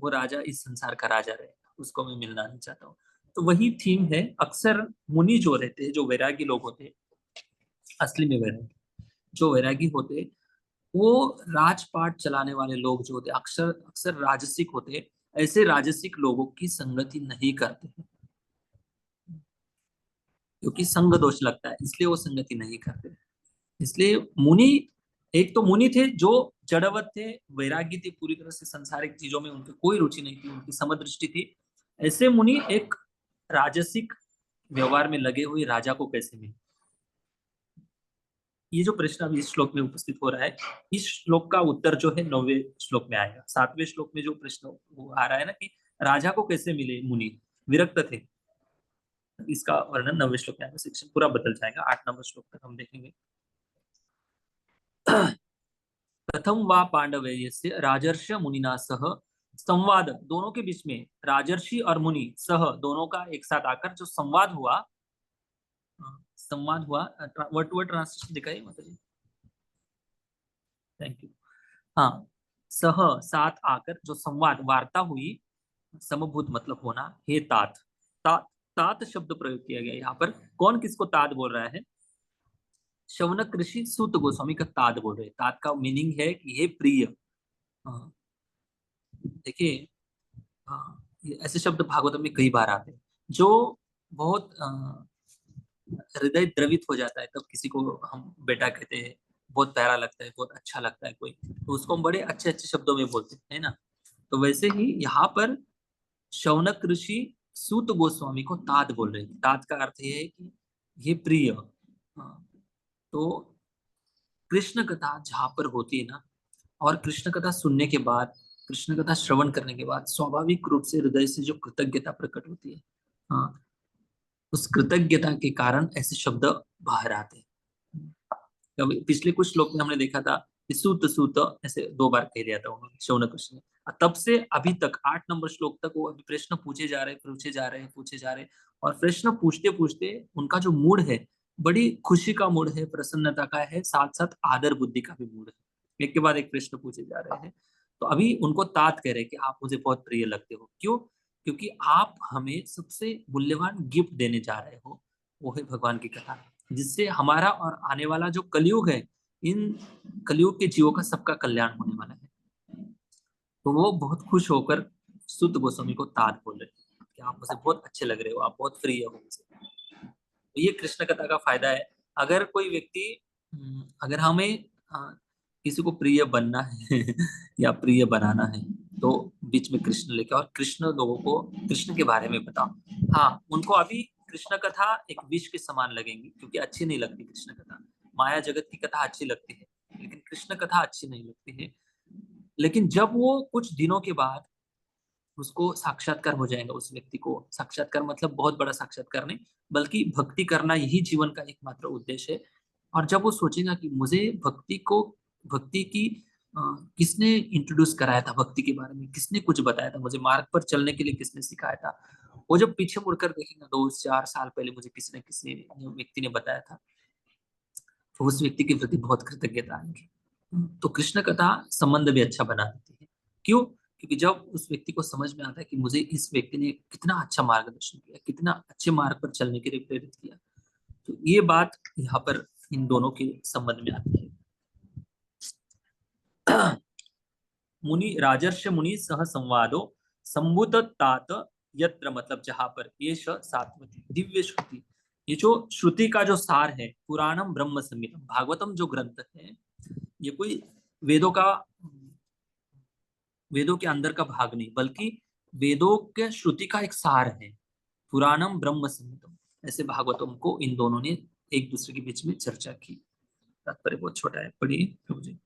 वो राजा इस संसार का राजा रहेगा, उसको मैं मिलना नहीं चाहता हूँ। तो वही थीम है। अक्सर मुनि जो रहते हैं, जो वैरागी लोग होते हैं, असली में वैरागी जो वैरागी होते हैं, वो राजपाट चलाने वाले लोग जो होते हैं अक्सर अक्सर राजसिक होते हैं। ऐसे राजसिक लोगों की संगति नहीं करते हैं, क्योंकि संग दोष लगता है, इसलिए वो संगति नहीं करते। इसलिए मुनि, एक तो मुनि थे जो जड़वत थे, वैरागी थे, पूरी तरह से सांसारिक चीजों में उनकी कोई रुचि नहीं थी, उनकी समदृष्टि थी। ऐसे मुनि एक राजसिक व्यवहार में लगे हुए राजा को कैसे मिले? ये जो प्रश्न अभी इस श्लोक में उपस्थित हो रहा है, इस श्लोक का उत्तर जो है 9वें श्लोक में आएगा। 7वें श्लोक में जो प्रश्न वो आ रहा है ना कि राजा को कैसे मिले मुनि, विरक्त थे, इसका वर्णन 9वें श्लोक में आएगा। सेक्शन पूरा बदल जाएगा, 8 नंबर श्लोक तक हम देखेंगे। प्रथम वा पांडवेयस्य राजर्षि मुनिना सह संवाद, दोनों के बीच में राजर्षि और मुनि सह दोनों का एक साथ आकर जो संवाद हुआ, संवाद हुआ, वर्ड टू वर्ड ट्रांसलेशन दिखाइए माता जी। Thank you. हाँ, सह साथ आकर जो संवाद वार्ता हुई, समभूत मतलब होना, हे तात, तात तात शब्द प्रयोग किया गया यहाँ पर। कौन किसको तात बोल रहा है? शौनक ऋषि सूत गोस्वामी का तात बोल रहे हैं। तात का मीनिंग है कि हे प्रिय। हाँ, देखिए, हाँ, ये ऐसे शब्द भागवत में कई बार आते हैं जो बहुत हृदय द्रवित हो जाता है। तब किसी को हम बेटा कहते हैं, बहुत प्यारा लगता है, बहुत अच्छा लगता है कोई, तो उसको हम बड़े अच्छे अच्छे शब्दों में बोलते हैं, है ना। तो वैसे ही यहाँ पर शौनक ऋषि सूत गोस्वामी को तात बोल रहे हैं। तात का अर्थ ये है कि ये प्रिय। हाँ, तो कृष्ण कथा जहाँ पर होती है ना, और कृष्ण कथा सुनने के बाद, कृष्ण कथा श्रवण करने के बाद स्वाभाविक रूप से हृदय से जो कृतज्ञता प्रकट होती है, हाँ, उस कृतज्ञता के कारण ऐसे शब्द बाहर आते हैं। कभी पिछले कुछ श्लोक में हमने देखा था कि सूत सूत ऐसे 2 बार कह दिया था उन्होंने, शौनक ऋषि ने। तब से अभी तक 8 नंबर श्लोक तक वो अभी प्रश्न पूछे जा रहे, पूछे जा रहे, पूछे जा रहे, और प्रश्न पूछते पूछते उनका जो मूड है, बड़ी खुशी का मूड है, प्रसन्नता का है, साथ साथ आदर बुद्धि का भी मूड है। एक के बाद एक प्रश्न पूछे जा रहे हैं। तो अभी उनको तात कह रहे हैं कि आप मुझे बहुत प्रिय लगते हो। क्यों? क्योंकि आप हमें सबसे मूल्यवान गिफ्ट देने जा रहे हो, वो है भगवान की कथा, जिससे हमारा और आने वाला जो कलयुग है, इन कलयुग के जीवों का सबका कल्याण होने वाला है। तो वो बहुत खुश होकर सुत गोस्वामी को तात बोल रहे हैं कि आप मुझे बहुत अच्छे लग रहे हो, आप बहुत प्रिय हो मुझे। तो ये कृष्ण कथा का फायदा है। अगर कोई व्यक्ति, अगर हमें किसी को प्रिय बनना है या प्रिय बनाना है, तो बीच में कृष्ण लेके और कृष्ण लोगों को कृष्ण के बारे में बताओ। हाँ, उनको अभी कृष्ण कथा एक विष के समान लगेंगी, क्योंकि अच्छी नहीं लगती कृष्ण कथा। माया जगत की कथा अच्छी लगती है, लेकिन कृष्ण कथा अच्छी नहीं लगती है। लेकिन जब वो कुछ दिनों के बाद उसको साक्षात्कार हो जाएगा, उस व्यक्ति को साक्षात्कार मतलब बहुत बड़ा साक्षात्कार नहीं, बल्कि भक्ति करना यही जीवन का एकमात्र उद्देश्य है। और जब वो सोचेगा कि मुझे भक्ति की किसने इंट्रोड्यूस कराया था, भक्ति के बारे में किसने कुछ बताया था, मुझे मार्ग पर चलने के लिए किसने सिखाया था, वो जब पीछे मुड़कर देखेगा 2-4 साल पहले मुझे किसी व्यक्ति ने बताया था, तो उस व्यक्ति के प्रति बहुत कृतज्ञता आएगी। तो कृष्ण कथा संबंध भी अच्छा बना देती है। क्यों? क्योंकि जब उस व्यक्ति को समझ में आता है कि मुझे इस व्यक्ति ने कितना अच्छा मार्गदर्शन किया, कितना अच्छे मार्ग पर चलने के लिए प्रेरित किया, तो ये बात यहाँ पर इन दोनों के संबंध में आती है। मुनि राजर्ष मुनि सह संवादो संभूत तात यत्र, मतलब जहां पर, ये सात्वती दिव्य श्रुति। ये जो श्रुति का जो सार है, पुराणम ब्रह्म संहितम, भागवतम जो ग्रंथ है, ये कोई वेदों का, वेदों के अंदर का भाग नहीं, बल्कि वेदों के श्रुति का एक सार है। पुराणम ब्रह्म संहितम, ऐसे भागवतम को इन दोनों ने एक दूसरे के बीच में चर्चा की। तात्पर्य बहुत छोटा है, पढ़िए प्रभु जी।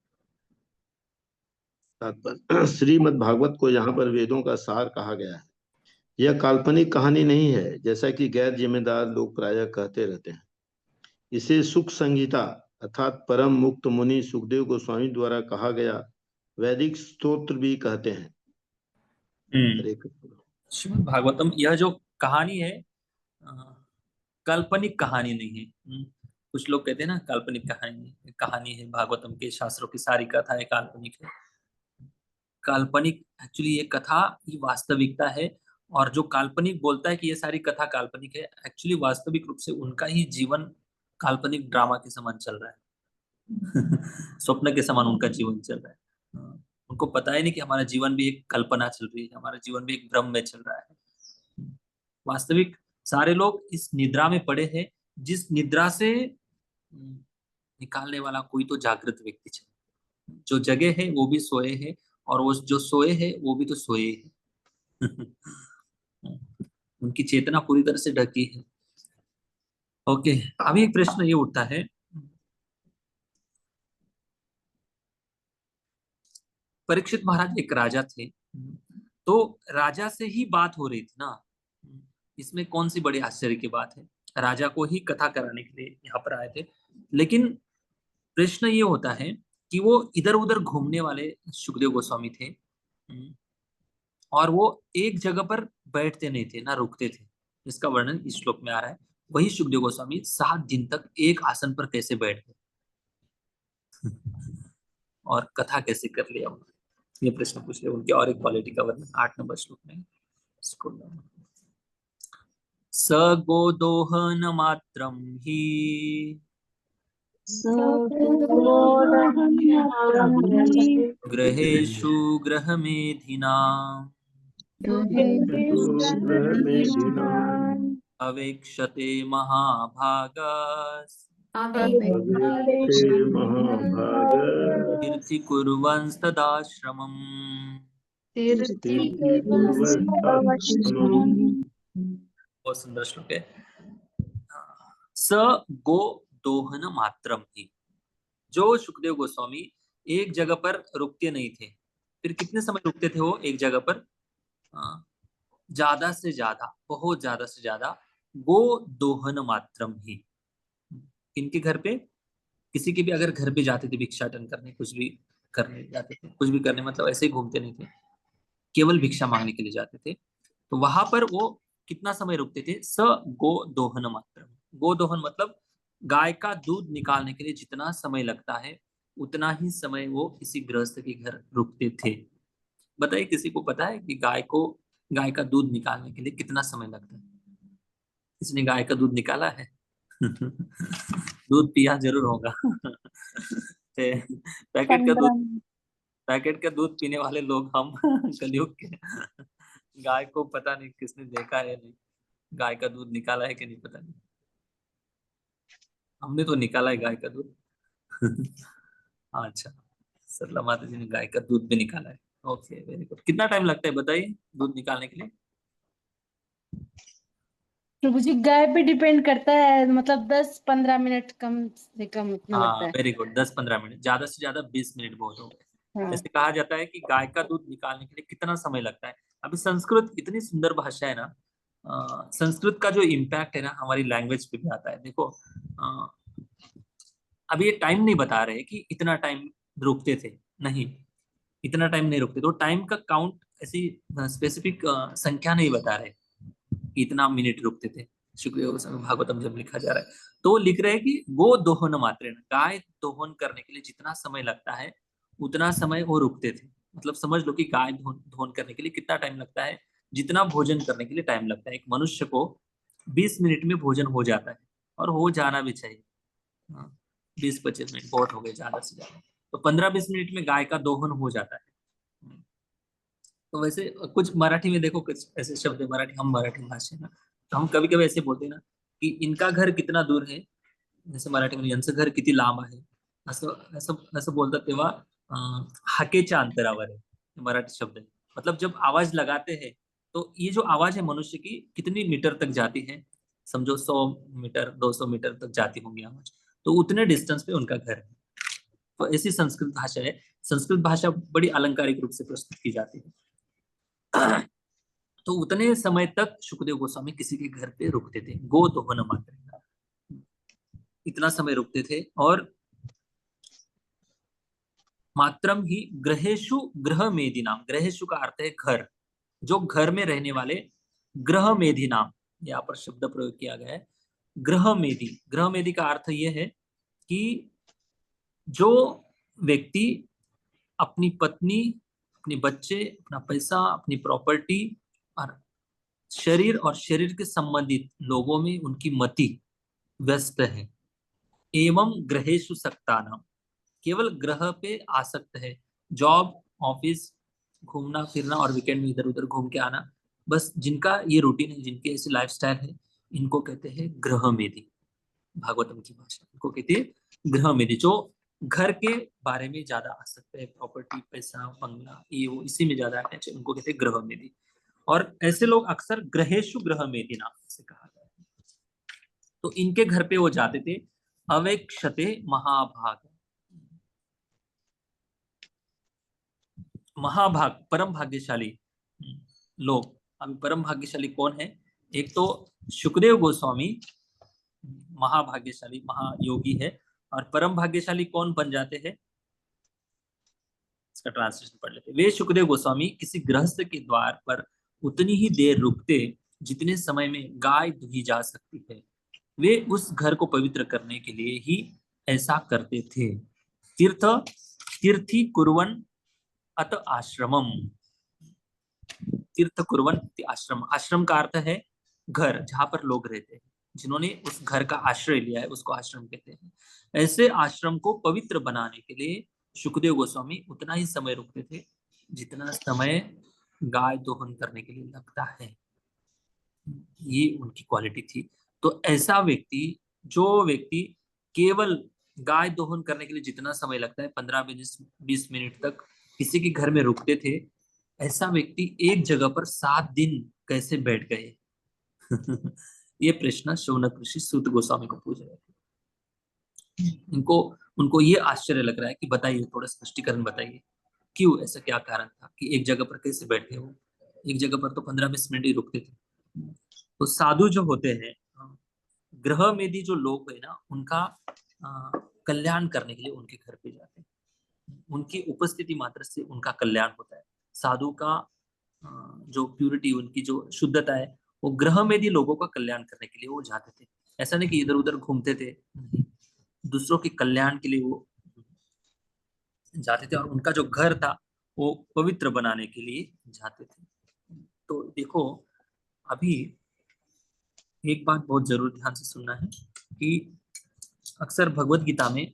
तात्पर्य, श्रीमद् भागवत को यहाँ पर वेदों का सार कहा गया है। यह काल्पनिक कहानी नहीं है, जैसा कि गैर जिम्मेदार लोग प्रायः कहते रहते हैं। इसे सुख संहिता अर्थात परम मुक्त मुनि सुखदेव गोस्वामी द्वारा कहा गया वैदिक स्तोत्र भी कहते हैं। हरे कृष्ण। श्रीमद् भागवतम, यह जो कहानी है, काल्पनिक कहानी नहीं है। कुछ लोग कहते हैं ना काल्पनिक कहानी है, भागवतम के शास्त्रों की सारी कथाएं काल्पनिक है। काल्पनिक एक्चुअली ये कथा, ये वास्तविकता है। और जो काल्पनिक बोलता है कि ये सारी कथा काल्पनिक है, एक्चुअली वास्तविक रूप से उनका ही जीवन काल्पनिक ड्रामा के समान चल रहा है। स्वप्न के समान उनका जीवन चल रहा है। उनको पता ही नहीं कि हमारा जीवन भी एक कल्पना चल रही है, हमारा जीवन भी एक भ्रम में चल रहा है। वास्तविक सारे लोग इस निद्रा में पड़े हैं, जिस निद्रा से निकालने वाला कोई तो जागृत व्यक्ति चाहिए। जो जगे है वो भी सोए हैं, और वो जो सोए हैं वो भी तो सोए हैं। उनकी चेतना पूरी तरह से ढकी है। ओके, अभी एक प्रश्न ये उठता है, परीक्षित महाराज एक राजा थे, तो राजा से ही बात हो रही थी ना, इसमें कौन सी बड़ी आश्चर्य की बात है। राजा को ही कथा कराने के लिए यहाँ पर आए थे, लेकिन प्रश्न ये होता है कि वो इधर उधर घूमने वाले सुखदेव गोस्वामी थे, और वो एक जगह पर बैठते नहीं थे ना रुकते थे। इसका वर्णन इस श्लोक में आ रहा है। वही सुखदेव गोस्वामी 7 दिन तक एक आसन पर कैसे बैठ गए और कथा कैसे कर लिया उन्होंने, ये प्रश्न पूछ रहे उनके। और एक क्वालिटी का वर्णन 8 नंबर श्लोक में। स गोदोहन मात्रम ही गृहेषु गृहमेधिना अवेक्षते महाभागास् कीर्ति कुर्वंस्तदाश्रमम्। बहुत सुंदर श्लोक है। स गो दोहन मात्रम ही, जो सुखदेव गोस्वामी एक जगह पर रुकते नहीं थे। फिर कितने समय रुकते थे वो एक जगह पर? ज्यादा से ज्यादा, बहुत ज्यादा से ज्यादा गो दोहन मात्रम ही। इनके घर पे, किसी के भी अगर घर पे जाते थे भिक्षाटन करने, कुछ भी करने जाते थे, कुछ भी करने मतलब ऐसे ही घूमते नहीं थे, केवल भिक्षा मांगने के लिए जाते थे, तो वहां पर वो कितना समय रुकते थे? स गो दोहन मात्रम। गो दोहन मतलब गाय का दूध निकालने के लिए जितना समय लगता है उतना ही समय वो किसी गृहस्थ के घर रुकते थे। बताइए, किसी को पता है कि गाय का दूध निकालने के लिए कितना समय लगता है? किसने गाय का दूध निकाला है? दूध पिया जरूर होगा। पैकेट का दूध पीने वाले लोग हम कलयुग के। गाय को पता नहीं किसने देखा है नहीं, गाय का दूध निकाला है कि नहीं पता नहीं। हमने तो निकाला है गाय का दूध। अच्छा, सरला माता जी ने गाय का दूध भी निकाला है। Okay, very good. कितना टाइम लगता है बताइए दूध निकालने के लिए? प्रभु जी, गाय पे डिपेंड करता है, मतलब 10-15 मिनट कम से कम उतना लगता हाँ, है। Very good. 10-15 मिनट, ज्यादा से ज्यादा 20 मिनट बहुत हो गए। हाँ। जैसे कहा जाता है कि गाय का दूध निकालने के लिए कितना समय लगता है। अभी संस्कृत इतनी सुंदर भाषा है ना, संस्कृत का जो इम्पैक्ट है ना हमारी लैंग्वेज पे भी आता है। देखो, अभी ये टाइम नहीं बता रहे कि इतना टाइम रुकते थे, नहीं, इतना टाइम नहीं रुकते। तो टाइम का काउंट ऐसी स्पेसिफिक संख्या नहीं बता रहे कि इतना मिनट रुकते थे। शुक्रिया गोस्वामी भागवतम जब लिखा जा रहा है तो लिख रहे हैं कि गो दोहन मात्रेण, गाय दोहन करने के लिए जितना समय लगता है उतना समय वो रुकते थे। मतलब समझ लो कि गाय दोहन करने के लिए कितना टाइम लगता है, जितना भोजन करने के लिए टाइम लगता है। एक मनुष्य को 20 मिनट में भोजन हो जाता है, और हो जाना भी चाहिए। 20-25 मिनट बहुत हो गए ज्यादा से ज्यादा, तो 15-20 मिनट में गाय का दोहन हो जाता है। तो वैसे कुछ मराठी में देखो, कुछ ऐसे शब्द है, मराठी, हम मराठी भाषा है ना, तो हम कभी कभी ऐसे बोलते हैं ना की इनका घर कितना दूर है, जसं मराठीमध्ये यांचं घर किती लांब आहे, असं असं असं बोलतात तेव्हा हाकेच्या अंतरावर है मराठी शब्द है। मतलब जब आवाज लगाते हैं तो ये जो आवाज है मनुष्य की कितनी मीटर तक जाती है, समझो 100 मीटर 200 मीटर तक जाती होंगी आवाज, तो उतने डिस्टेंस पे उनका घर है। तो ऐसी संस्कृत भाषा है। संस्कृत भाषा बड़ी अलंकारिक रूप से प्रस्तुत की जाती है। तो उतने समय तक सुखदेव गोस्वामी किसी के घर पे रुकते थे, गो दोहन मात्र, इतना समय रुकते थे। और मात्रम ही ग्रहेशु ग्रह मेधि नाम, ग्रहेशु का अर्थ है घर, जो घर में रहने वाले, ग्रह मेधि नाम यहाँ पर शब्द प्रयोग किया गया है। ग्रह मेधि, ग्रह मेधि का अर्थ यह है कि जो व्यक्ति अपनी पत्नी, अपने बच्चे, अपना पैसा, अपनी प्रॉपर्टी और शरीर और शरीर के संबंधित लोगों में उनकी मति व्यस्त है। एवं ग्रहेषु सक्तानाम, केवल ग्रह पे आसक्त है। जॉब, ऑफिस, घूमना फिरना और वीकेंड में इधर उधर घूम के आना, बस जिनका ये रूटीन है, जिनकी ऐसी लाइफस्टाइल है, इनको कहते हैं ग्रह मेधी। भागवतम की भाषा इनको कहते हैं ग्रह मेधी। जो घर के बारे में ज्यादा आसक्त है, प्रॉपर्टी, पैसा, बंगला, ये वो, इसी में ज्यादा अटैच है, उनको कहते हैं ग्रह मेधी। और ऐसे लोग अक्सर ग्रहेशु ग्रह मेधी नाम से कहा जाता है। तो इनके घर पे वो जाते थे। अवेक्षते महाभाग, महाभाग परम भाग्यशाली लोग। अभी परम भाग्यशाली कौन है? एक तो सुखदेव गोस्वामी महाभाग्यशाली महायोगी है, और परम भाग्यशाली कौन बन जाते हैं? इसका ट्रांसलेशन पढ़ लेते। वे सुखदेव गोस्वामी किसी गृहस्थ के द्वार पर उतनी ही देर रुकते जितने समय में गाय दुही जा सकती है। वे उस घर को पवित्र करने के लिए ही ऐसा करते थे। तीर्थी कुर्वन अत आश्रमम, तीर्थ कुर्वन आश्रम, आश्रम का अर्थ है घर, जहां पर लोग रहते हैं। जिन्होंने उस घर का आश्रय लिया है उसको आश्रम कहते हैं। ऐसे आश्रम को पवित्र बनाने के लिए सुखदेव गोस्वामी उतना ही समय रुकते थे जितना समय गाय दोहन करने के लिए लगता है। ये उनकी क्वालिटी थी। तो ऐसा व्यक्ति, जो व्यक्ति केवल गाय दोहन करने के लिए जितना समय लगता है 15-20 मिनट तक किसी के घर में रुकते थे, ऐसा व्यक्ति एक जगह पर 7 दिन कैसे बैठ गए? ये प्रश्न शौनक ऋषि सूत गोस्वामी को पूछ रहे थे। उनको ये आश्चर्य लग रहा है कि बताइए, थोड़ा स्पष्टीकरण बताइए, क्यों, ऐसा क्या कारण था कि एक जगह पर कैसे बैठे हो? एक जगह पर तो 15-20 मिनट ही रुकते थे। तो साधु जो होते हैं, ग्रह मेधी जो लोग है ना, उनका कल्याण करने के लिए उनके घर पे जाते हैं। उनकी उपस्थिति मात्र से उनका कल्याण होता है। साधु का जो प्यूरिटी, उनकी जो शुद्धता है, वो ग्रह मेधी लोगों का कल्याण करने के लिए वो जाते थे। ऐसा नहीं कि इधर उधर घूमते थे, दूसरों के कल्याण के लिए वो जाते थे। और उनका जो घर था वो पवित्र बनाने के लिए जाते थे। तो देखो, अभी एक बात बहुत जरूर ध्यान से सुनना है कि अक्सर भगवत गीता में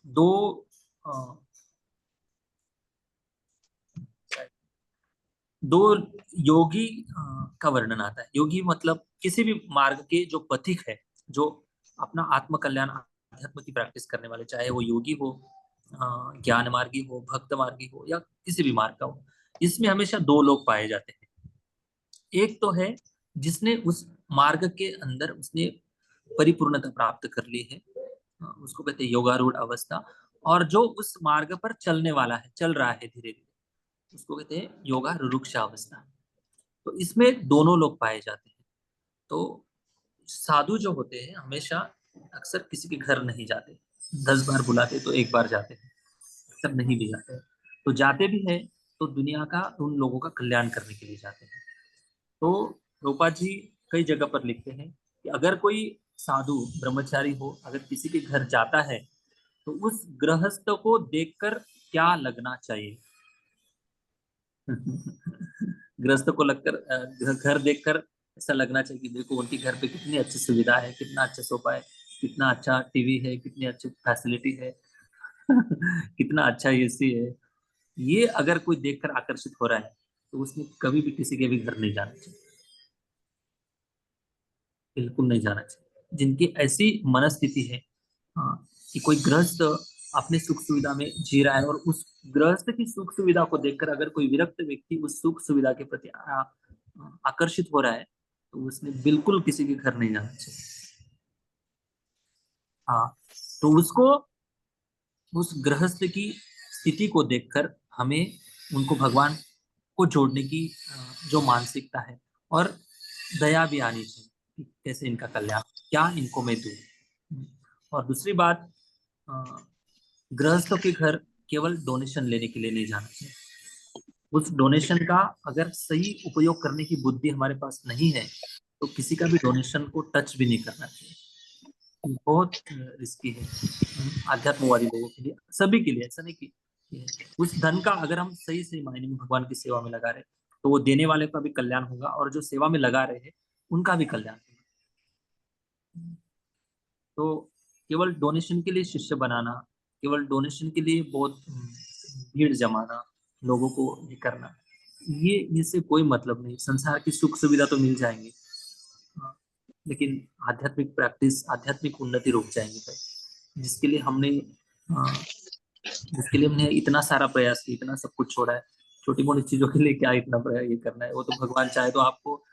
दो योगी का वर्णन आता है। योगी मतलब किसी भी मार्ग के जो पथिक है, जो अपना आत्म कल्याण, अध्यात्म की प्रैक्टिस करने वाले, चाहे वो योगी हो, ज्ञान मार्गी हो, भक्त मार्गी हो, या किसी भी मार्ग का हो, इसमें हमेशा 2 लोग पाए जाते हैं। एक तो है जिसने उस मार्ग के अंदर उसने परिपूर्णता प्राप्त कर ली है, उसको कहते हैं योगारूढ़ अवस्था। और जो उस मार्ग पर चलने वाला है, चल रहा है धीरे धीरे, उसको कहते हैं योगा रुरुक्षा अवस्था। तो इसमें दोनों लोग पाए जाते हैं। तो साधु जो होते हैं हमेशा अक्सर किसी के घर नहीं जाते। 10 बार बुलाते तो 1 बार जाते हैं, अक्सर नहीं भी जाते। तो जाते भी है तो दुनिया का, उन लोगों का कल्याण करने के लिए जाते हैं। तो रूपा जी कई जगह पर लिखते हैं कि अगर कोई साधु ब्रह्मचारी हो, अगर किसी के घर जाता है तो उस गृहस्थ को देखकर क्या लगना चाहिए? गृहस्थ को लगकर, घर देखकर ऐसा लगना चाहिए कि देखो उनके घर पे कितनी अच्छी सुविधा है, कितना अच्छा सोफा है, कितना अच्छा टीवी है, कितनी अच्छी फैसिलिटी है, कितना अच्छा एसी है। ये अगर कोई देखकर आकर्षित हो रहा है तो उसने कभी भी किसी के भी घर नहीं जाना चाहिए, बिल्कुल नहीं जाना चाहिए। जिनकी ऐसी मनस्थिति है कि कोई गृहस्थ अपने सुख सुविधा में जी रहा है, और उस गृहस्थ की सुख सुविधा को देखकर अगर कोई विरक्त व्यक्ति उस सुख सुविधा के प्रति आकर्षित हो रहा है तो उसने बिल्कुल किसी के घर नहीं जाना चाहिए। हाँ, तो उसको, उस गृहस्थ की स्थिति को देखकर हमें उनको भगवान को जोड़ने की जो मानसिकता है, और दया भी आनी चाहिए कि कैसे इनका कल्याण, क्या इनको मैं दूं। और दूसरी बात, गृहस्थों के घर केवल डोनेशन लेने के लिए नहीं जाना चाहिए। उस डोनेशन का अगर सही उपयोग करने की बुद्धि हमारे पास नहीं है तो किसी का भी डोनेशन को टच भी नहीं करना चाहिए। बहुत रिस्की है आध्यात्मवादी लोगों के लिए, सभी के लिए। ऐसा नहीं कि उस धन का अगर हम सही सही मायने में भगवान की सेवा में लगा रहे, तो वो देने वाले का भी कल्याण होगा और जो सेवा में लगा रहे हैं उनका भी कल्याण होगा। तो केवल डोनेशन के लिए शिष्य बनाना, केवल डोनेशन के लिए बहुत भीड़ जमाना, लोगों को ये करना, ये इससे कोई मतलब नहीं। संसार की सुख सुविधा तो मिल जाएंगे, लेकिन आध्यात्मिक प्रैक्टिस, आध्यात्मिक उन्नति रुक जाएंगे भाई। जिसके लिए हमने इतना सारा प्रयास किया, इतना सब कुछ छोड़ा है, छोटी मोटी चीजों के लिए क्या इतना प्रयास ये करना है। वो तो भगवान चाहे तो आपको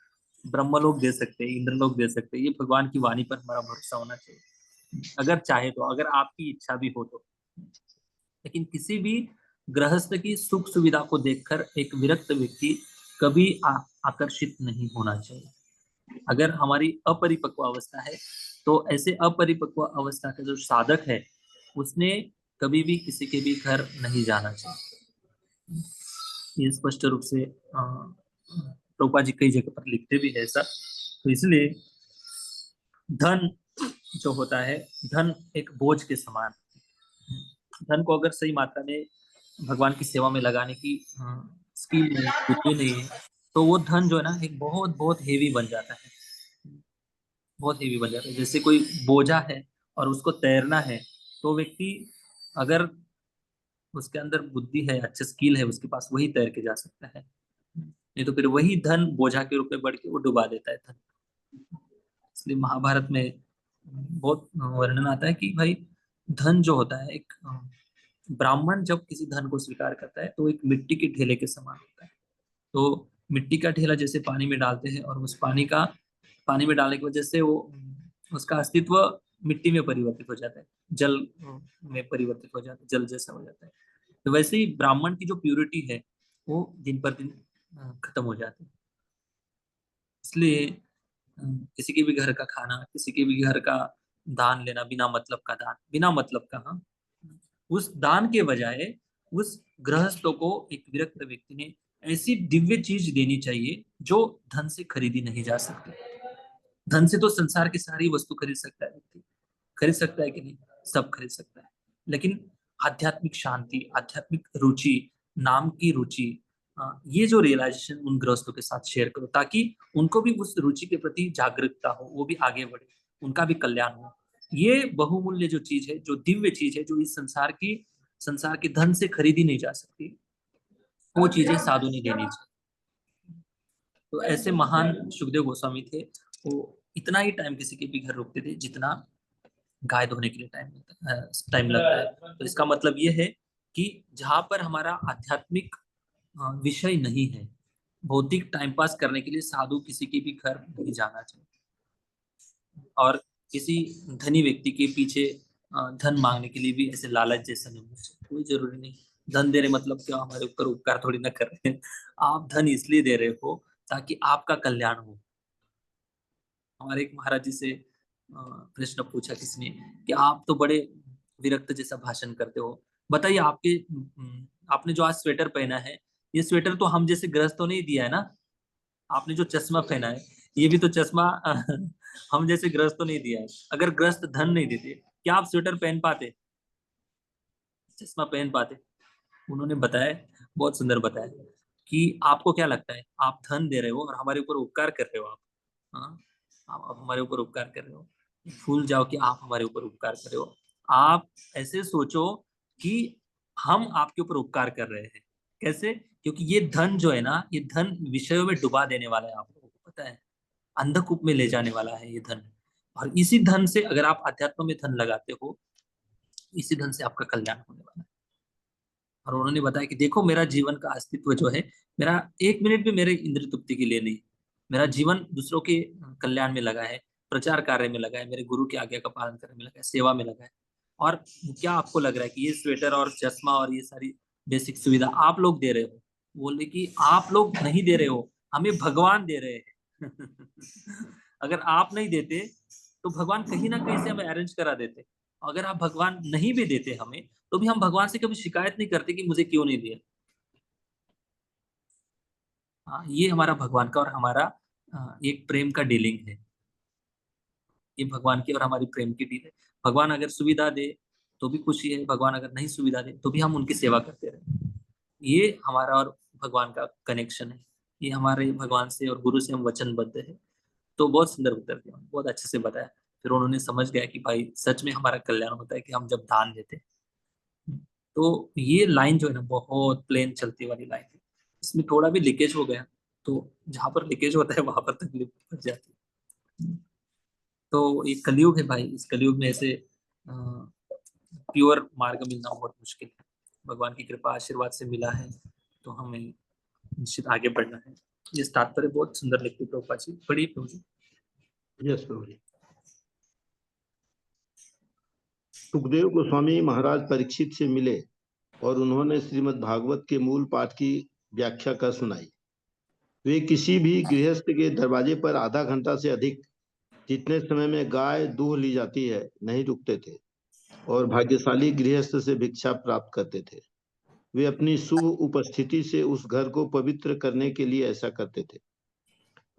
ब्रह्मलोक दे सकते हैं, इंद्रलोक दे सकते हैं। ये भगवान की वाणी पर हमारा भरोसा होना चाहिए, अगर चाहे तो, अगर आपकी इच्छा भी हो तो। लेकिन किसी भी गृहस्थ की सुख सुविधा को देखकर एक विरक्त व्यक्ति कभी आकर्षित नहीं होना चाहिए। अगर हमारी अपरिपक्व अवस्था है तो ऐसे अपरिपक्व अवस्था का जो साधक है उसने कभी भी किसी के भी घर नहीं जाना चाहिए। ये स्पष्ट रूप से प्रभुपाद जी कई जगह पर लिखते भी है ऐसा। तो इसलिए धन जो होता है, धन एक बोझ के समान। धन को अगर सही मात्रा में भगवान की सेवा में लगाने की स्किल नहीं, बुद्धि नहीं है, तो वो धन जो है ना एक बहुत बहुत हेवी बन जाता है, बहुत हेवी बन जाता है। जैसे कोई बोझा है और उसको तैरना है, तो व्यक्ति अगर उसके अंदर बुद्धि है, अच्छा स्किल है उसके पास, वही तैर के जा सकता है। नहीं तो फिर वही धन बोझा के रूप में बढ़ के वो डुबा देता है धन। इसलिए महाभारत में बहुत वर्णन आता है कि भाई धन जो होता है, एक ब्राह्मण जब किसी धन को स्वीकार करता है तो एक मिट्टी के ढेले के समान होता है। तो मिट्टी का ढेला जैसे पानी में डालते हैं और उस पानी में डालने की वजह से वो उसका अस्तित्व मिट्टी में परिवर्तित हो जाता है, जल में परिवर्तित हो जाता है, जल जैसा हो जाता है। तो वैसे ही ब्राह्मण की जो प्यूरिटी है वो दिन पर दिन खत्म हो जाती है। इसलिए किसी के भी घर का खाना, किसी के भी घर का दान लेना, बिना मतलब का दान, बिना मतलब का, हाँ, उस दान के बजाय उस गृहस्थों को एक विरक्त व्यक्ति ने ऐसी दिव्य चीज देनी चाहिए जो धन से खरीदी नहीं जा सकती। धन से तो संसार की सारी वस्तु खरीद सकता है व्यक्ति, खरीद सकता है कि नहीं, सब खरीद सकता है। लेकिन आध्यात्मिक शांति, आध्यात्मिक रुचि, नाम की रुचि, ये जो रियलाइजेशन उन गृहस्थों के साथ शेयर करो ताकि उनको भी उस रुचि के प्रति जागरूकता हो, वो भी आगे बढ़े, उनका भी कल्याण हो। ये बहुमूल्य जो चीज है, जो दिव्य चीज है, जो इस संसार के धन से खरीदी नहीं जा सकती, वो चीजें साधु ने देनी चाहिए। तो ऐसे महान सुखदेव गोस्वामी थे, वो इतना ही टाइम किसी के भी घर रुकते थे जितना गाय धोने के लिए टाइम लगता है। तो इसका मतलब ये है कि जहाँ पर हमारा आध्यात्मिक विषय नहीं है, भौतिक टाइम पास करने के लिए साधु किसी के भी घर नहीं जाना चाहिए। और किसी धनी व्यक्ति के पीछे धन मांगने के लिए भी ऐसे लालच जैसा नहीं होना चाहिए। कोई जरूरी नहीं धन दे रहे मतलब क्या हमारे ऊपर उपकार थोड़ी ना कर रहे हैं। आप धन इसलिए दे रहे हो ताकि आपका कल्याण हो। हमारे एक महाराज जी से प्रश्न पूछा किसने कि आप तो बड़े विरक्त जैसा भाषण करते हो, बताइए आपने जो आज स्वेटर पहना है, ये स्वेटर तो हम जैसे गृहस्थों ने ही दिया है ना। आपने जो चश्मा पहना है, ये भी तो चश्मा हम जैसे गृहस्थों ने ही दिया है। अगर गृहस्थ धन नहीं देते क्या आप स्वेटर पहन पाते, चश्मा पहन पाते? उन्होंने बताया, बहुत सुंदर बताया कि आपको क्या लगता है, आप धन दे रहे हो और हमारे ऊपर उपकार कर रहे हो। हाँ, आप हमारे ऊपर उपकार कर रहे हो। भूल जाओ कि आप हमारे ऊपर उपकार कर रहे हो। आप ऐसे सोचो कि हम आपके ऊपर उपकार कर रहे हैं। कैसे? क्योंकि ये धन जो है ना, ये धन विषयों में डुबा देने वाला है, आप लोगों को पता है, अंधकूप में ले जाने वाला है ये धन। और इसी धन से अगर आप अध्यात्म में धन लगाते हो, इसी धन से आपका कल्याण होने वाला है। और उन्होंने बताया कि देखो मेरा जीवन का अस्तित्व जो है, मेरा एक मिनट भी मेरे इंद्रिय तृप्ति के लिए नहीं, मेरा जीवन दूसरों के कल्याण में लगा है, प्रचार कार्य में लगा है, मेरे गुरु की आज्ञा का पालन करने में लगा है, सेवा में लगा है। और क्या आपको लग रहा है कि ये स्वेटर और चश्मा और ये सारी बेसिक सुविधा आप लोग दे रहे हो? बोले कि आप लोग नहीं दे रहे हो, हमें भगवान दे रहे हैं। अगर आप नहीं देते तो भगवान कहीं ना कहीं से हमें अरेंज करा देते। अगर आप भगवान नहीं भी देते हमें, तो भी हम भगवान से कभी शिकायत नहीं करते कि मुझे क्यों नहीं दिया। हाँ, ये हमारा भगवान का और हमारा एक प्रेम का डीलिंग है। ये भगवान की और हमारी प्रेम की डील है। भगवान अगर सुविधा दे तो भी खुशी है, भगवान अगर नहीं सुविधा दे तो भी हम उनकी सेवा करते रहे। ये हमारा और भगवान का कनेक्शन है। कि हमारे भगवान से और गुरु से हम वचनबद्ध है। तो बहुत सुंदर उत्तर दिया, बहुत अच्छे से बताया। फिर उन्होंने समझ गया कि भाई सच में हमारा कल्याण होता है कि हम जब दान देते हैं। तो ये लाइन जो है ना बहुत प्लेन चलती वाली लाइन है, इसमें थोड़ा भी लीकेज हो गया तो जहां पर लीकेज होता है वहां पर तकलीफ पड़ जाती है। तो ये कलयुग है भाई, इस कलयुग में ऐसे प्योर मार्ग मिलना बहुत मुश्किल है। भगवान की कृपा आशीर्वाद से मिला है तो हमें निश्चित आगे बढ़ना है। ये तात्पर्य बहुत सुंदर लिखते हैं प्रभुपाद जी, बड़ी प्रभु जी। यस प्रभु जी। सुखदेव गोस्वामी महाराज परीक्षित से मिले और उन्होंने श्रीमद् भागवत के मूल पाठ की व्याख्या कर सुनाई। वे किसी भी गृहस्थ के दरवाजे पर आधा घंटा से अधिक, जितने समय में गाय दूह ली जाती है, नहीं रुकते थे और भाग्यशाली गृहस्थ से भिक्षा प्राप्त करते थे। वे अपनी शुभ उपस्थिति से उस घर को पवित्र करने के लिए ऐसा करते थे।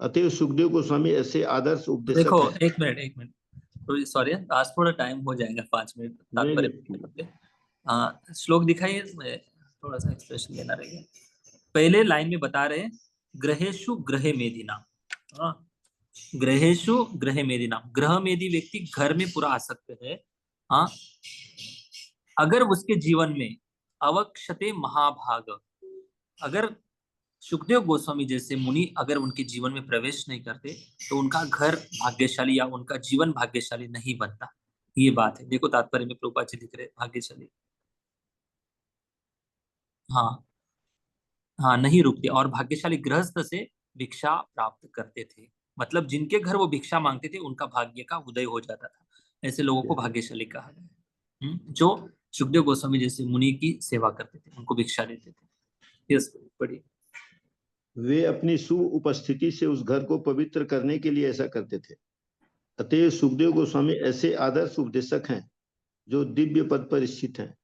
अतएव सुखदेव गोस्वामी ऐसे आदर्श उपदेशक देखो हैं। एक मिनट तो सॉरी, आज थोड़ा टाइम हो जाएगा, 5 मिनट नहीं तात्पर्य नहीं, में। हाँ श्लोक दिखाइए, मैं थोड़ा सा एक्सप्रेशन लेना रहेगा। पहले लाइन में बता रहे हैं ग्रहेशु ग्रहे मेदिना। हाँ, ग्रहेशु ग्रहे मेदिना, ग्रह मेदी व्यक्ति घर में पूरा आसक्त है। हाँ, अगर उसके जीवन में अवक्षते महाभाग, अगर सुखदेव गोस्वामी जैसे मुनि अगर उनके जीवन में प्रवेश नहीं करते तो उनका घर भाग्यशाली या उनका जीवन भाग्यशाली नहीं बनता। ये बात है, देखो तात्पर्य में प्रभुपाद जी लिख रहे हैं, भाग्यशाली। हाँ हाँ, नहीं रुकते और भाग्यशाली गृहस्थ से भिक्षा प्राप्त करते थे। मतलब जिनके घर वो भिक्षा मांगते थे उनका भाग्य का उदय हो जाता था, ऐसे लोगों को भाग्यशाली कहा गया है। जो सुखदेव गोस्वामी जैसे मुनि की सेवा करते थे, उनको भिक्षा देते थे। यस, बड़ी। वे अपनी शुभ उपस्थिति से उस घर को पवित्र करने के लिए ऐसा करते थे। अतएव सुखदेव गोस्वामी ऐसे आदर्श उपदेशक हैं जो दिव्य पद पर स्थित हैं।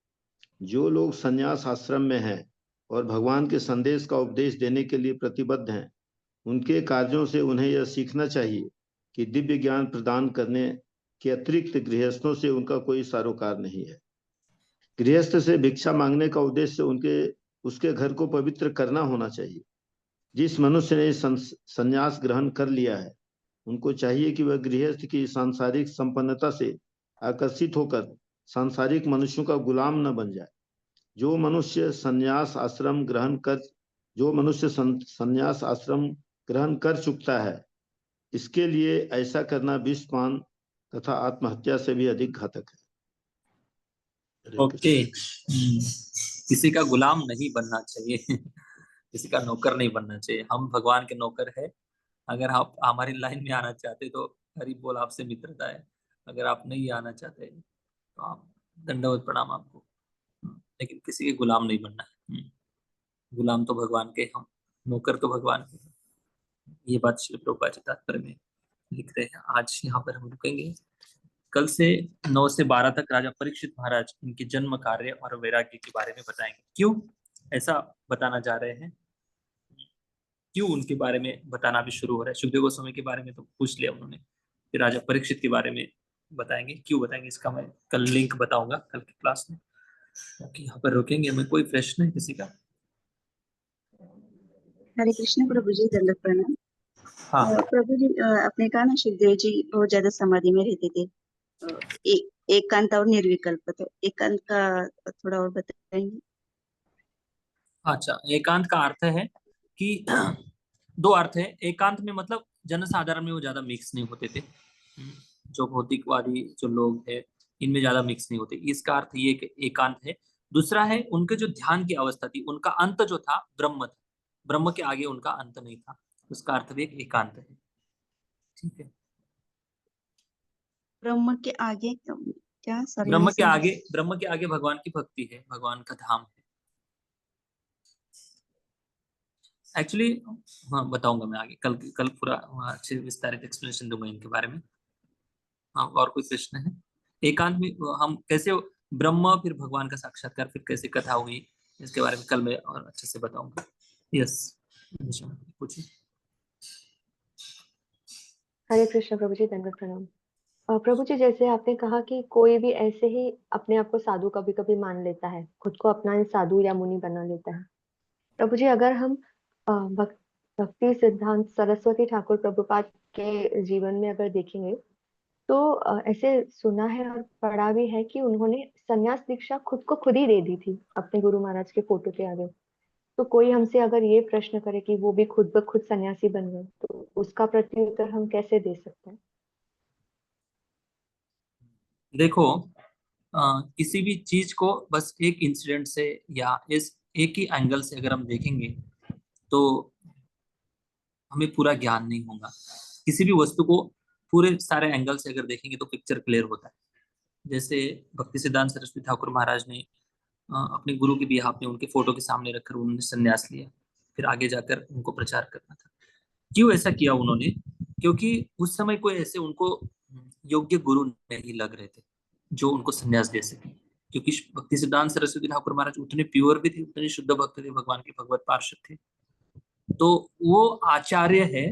जो लोग संन्यास आश्रम में हैं और भगवान के संदेश का उपदेश देने के लिए प्रतिबद्ध हैं, उनके कार्यों से उन्हें यह सीखना चाहिए कि दिव्य ज्ञान प्रदान करने के अतिरिक्त गृहस्थों से उनका कोई सरोकार नहीं है। गृहस्थ से भिक्षा मांगने का उद्देश्य उसके घर को पवित्र करना होना चाहिए। जिस मनुष्य ने संन्यास ग्रहण कर लिया है, उनको चाहिए कि वह गृहस्थ की सांसारिक संपन्नता से आकर्षित होकर सांसारिक मनुष्यों का गुलाम न बन जाए। जो मनुष्य संन्यास आश्रम ग्रहण कर चुकता है, इसके लिए ऐसा करना विषपान तथा आत्महत्या से भी अधिक घातक है। ओके, किसी का गुलाम नहीं बनना चाहिए किसी का नौकर नहीं बनना चाहिए। हम भगवान के नौकर है। अगर आप हमारी लाइन में आना चाहते तो हरि बोल, आपसे मित्रता है। अगर आप नहीं आना चाहते तो आप दंडवत प्रणाम आपको। लेकिन किसी के गुलाम नहीं बनना है। गुलाम तो भगवान के, हम नौकर तो भगवान के हैं। ये बात श्री प्रभुपाद जी तात्पर्य में लिख रहे हैं। आज यहाँ पर हम रुकेंगे। कल से 9 से 12 तक राजा परीक्षित महाराज उनके जन्म कार्य और वैराग्य के बारे में बताएंगे। क्यों ऐसा बताना जा रहे हैं, क्यों उनके बारे में बताना भी शुरू हो रहा है। सुखदेव गोस्वामी के बारे में तो पूछ लिया उन्होंने, फिर राजा परीक्षित के बारे में बताएंगे। क्यों बताएंगे इसका मैं कल लिंक बताऊंगा कल की क्लास में। बाकी यहाँ पर रुकेंगे। हमें कोई प्रश्न है किसी का? हरे कृष्ण प्रभु जी, दंडवत प्रणाम। हाँ प्रभु जी, आपने कहा ना सुखदेव जी बहुत ज्यादा समाधि में रहते थे। एकांत और निर्विकल्प, तो एकांत का थोड़ा और बताएंगे? अच्छा, एकांत का अर्थ है कि दो अर्थ है। एकांत में मतलब जनसाधारण में वो ज्यादा मिक्स नहीं होते थे। जो भौतिकवादी जो लोग हैं इनमें ज्यादा मिक्स नहीं होते, इसका अर्थ ये कि एकांत है। दूसरा है उनके जो ध्यान की अवस्था थी, उनका अंत जो था ब्रह्म था, ब्रह्म के आगे उनका अंत नहीं था। उसका अर्थ भी एक एकांत है। ठीक है, ब्रह्म के आगे क्या? सॉरी, ब्रह्म नहीं के समझी। आगे, ब्रह्म के आगे भगवान की भक्ति है, भगवान का धाम है एक्चुअली। हाँ बताऊंगा मैं आगे, कल पूरा अच्छे विस्तारित एक्सप्लेनेशन दूंगा इनके बारे में। हाँ, और कोई प्रश्न है? एकांत में हम कैसे ब्रह्म फिर भगवान का साक्षात्कार फिर कैसे कथा हुई, इसके बारे में कल मैं और अच्छे से बताऊंगा। यस, पूछिए। हरे कृष्ण प्रभु जी, दंडवत प्रणाम। प्रभु जी, जैसे आपने कहा कि कोई भी ऐसे ही अपने आप को साधु कभी कभी मान लेता है, खुद को अपना साधु या मुनि बना लेता है। प्रभु जी, अगर हम भक्ति सिद्धांत सरस्वती ठाकुर प्रभुपाद के जीवन में अगर देखेंगे तो ऐसे सुना है और पढ़ा भी है कि उन्होंने संन्यास दीक्षा खुद को खुद ही दे दी थी अपने गुरु महाराज के फोटो के आगे। तो कोई हमसे अगर ये प्रश्न करे कि वो भी खुद ब खुद सन्यासी बन गए तो उसका प्रत्युत्तर हम कैसे दे सकते हैं? देखो, किसी भी चीज को बस एक इंसिडेंट से या इस एक ही एंगल से अगर हम देखेंगे तो हमें पूरा ज्ञान नहीं होगा। किसी भी वस्तु को पूरे सारे एंगल से अगर देखेंगे तो पिक्चर क्लियर होता है। जैसे भक्ति सिद्धांत सरस्वती ठाकुर महाराज ने अपने गुरु के बिहाफ में उनके फोटो के सामने रखकर उन्होंने संन्यास लिया, फिर आगे जाकर उनको प्रचार करना था। क्यों ऐसा किया उन्होंने? क्योंकि उस समय कोई ऐसे उनको योग्य गुरु नहीं लग रहे थे जो उनको संन्यास दे सके। क्योंकि भक्ति सिद्धांत सरस्वती ठाकुर महाराज उतने प्योर भी थे, उतने शुद्ध भक्त थे, भगवान के भगवत पार्षद थे। तो वो आचार्य है,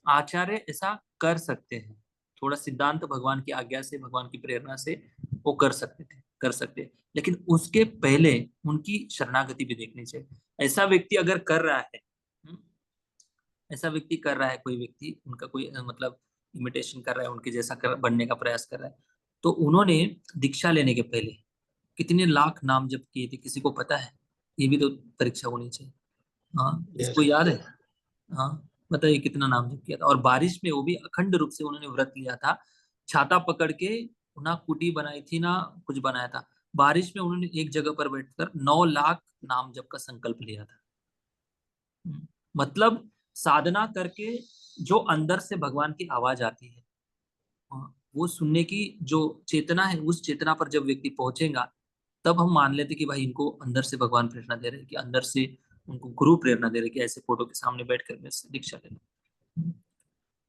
आचार्य ऐसा कर सकते हैं। थोड़ा सिद्धांत भगवान की आज्ञा से, भगवान की प्रेरणा से वो कर सकते थे, कर सकते हैं। लेकिन उसके पहले उनकी शरणागति भी देखनी चाहिए। ऐसा व्यक्ति अगर कर रहा है, ऐसा व्यक्ति कर रहा है, कोई व्यक्ति उनका कोई मतलब इमिटेशन कर रहा है, उनके जैसा बनने का प्रयास कर रहा है, तो उन्होंने दीक्षा लेने के पहले कितने लाख नाम जप किए थे, किसी को पता है? ये भी तो परीक्षा होनी चाहिए। हाँ, इसको याद है? हाँ, बताइए कितना नाम जप किया था। और बारिश में वो भी अखंड रूप से उन्होंने व्रत लिया था, छाता पकड़ के, ना कुटी बनाई थी ना कुछ बनाया था। बारिश में उन्होंने एक जगह पर बैठकर 9 लाख नाम जप का संकल्प लिया था। मतलब साधना करके जो अंदर से भगवान की आवाज आती है, वो सुनने की जो चेतना है, उस चेतना पर जब व्यक्ति पहुंचेगा तब हम मान लेते कि भाई इनको अंदर से भगवान प्रेरणा दे रहे हैं, कि अंदर से उनको गुरु प्रेरणा दे रहे हैं कि ऐसे फोटो के सामने बैठकर मैं दीक्षा ले लूं।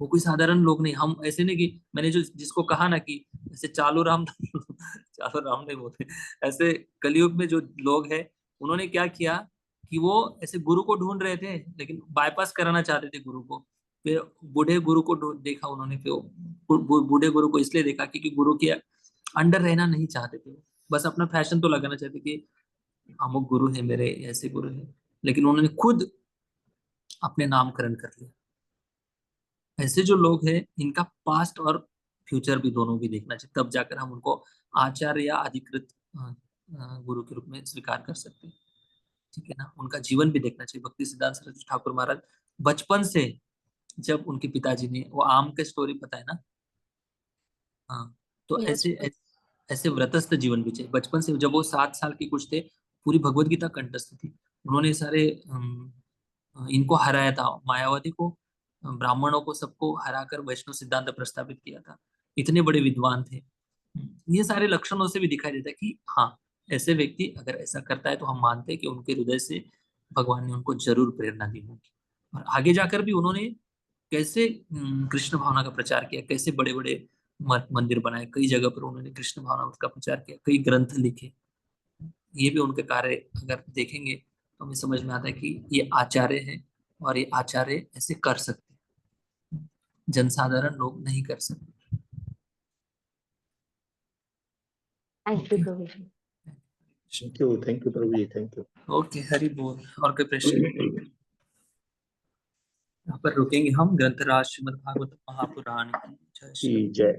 वो कोई साधारण लोग नहीं। हम ऐसे नहीं कि मैंने जो जिसको कहा ना कि ऐसे चालू राम चालू राम नहीं बोलते, ऐसे कलयुग में जो लोग हैं उन्होंने क्या किया कि वो ऐसे गुरु को ढूंढ रहे थे लेकिन बाईपास कराना चाहते थे गुरु को। फिर बूढ़े गुरु को देखा उन्होंने, फिर बूढ़े गुरु को इसलिए देखा क्योंकि गुरु के अंडर रहना नहीं चाहते थे। बस अपना फैशन तो लगाना चाहते कि अमुक गुरु है मेरे, ऐसे गुरु है, लेकिन उन्होंने खुद अपने नामकरण कर लिया। ऐसे जो लोग हैं इनका पास्ट और फ्यूचर भी दोनों भी देखना चाहिए, तब जाकर हम उनको आचार्य या अधिकृत गुरु के रूप में स्वीकार कर सकते हैं। ठीक है ना? उनका जीवन भी देखना चाहिए। भक्ति सिद्धांत सरस्वती ठाकुर महाराज बचपन से, जब उनके पिताजी ने, वो आम का स्टोरी पता है ना? हाँ, तो Yes, ऐसे ऐसे व्रतस्थ जीवन भी चाहिए। बचपन से जब वो 7 साल के कुछ थे, पूरी भगवत गीता कंठस्थ थी। उन्होंने सारे इनको हराया था, मायावती को, ब्राह्मणों को, सबको हराकर वैष्णव सिद्धांत प्रस्तावित किया था। इतने बड़े विद्वान थे। ये सारे लक्षणों से भी दिखाई देता है कि हाँ, ऐसे व्यक्ति अगर ऐसा करता है तो हम मानते हैं कि उनके हृदय से भगवान ने उनको जरूर प्रेरणा दी होगी। और आगे जाकर भी उन्होंने कैसे कृष्ण भावना का प्रचार किया, कैसे बड़े बड़े मंदिर बनाए, कई जगह पर उन्होंने कृष्ण भावना का प्रचार किया, कई ग्रंथ लिखे। ये भी उनके कार्य अगर देखेंगे तो हमें समझ में आता है कि ये आचार्य हैं और ये आचार्य ऐसे कर सकते हैं, जनसाधारण लोग नहीं कर सकते। thank you, okay, Prabhuji. Thank you Prabhu ji, thank you. Okay, Hari बोल। और कोई प्रश्न? यहाँ पर रुकेंगे हम। ग्रंथराज श्रीमद् भागवत महापुराण की जय श्री जय।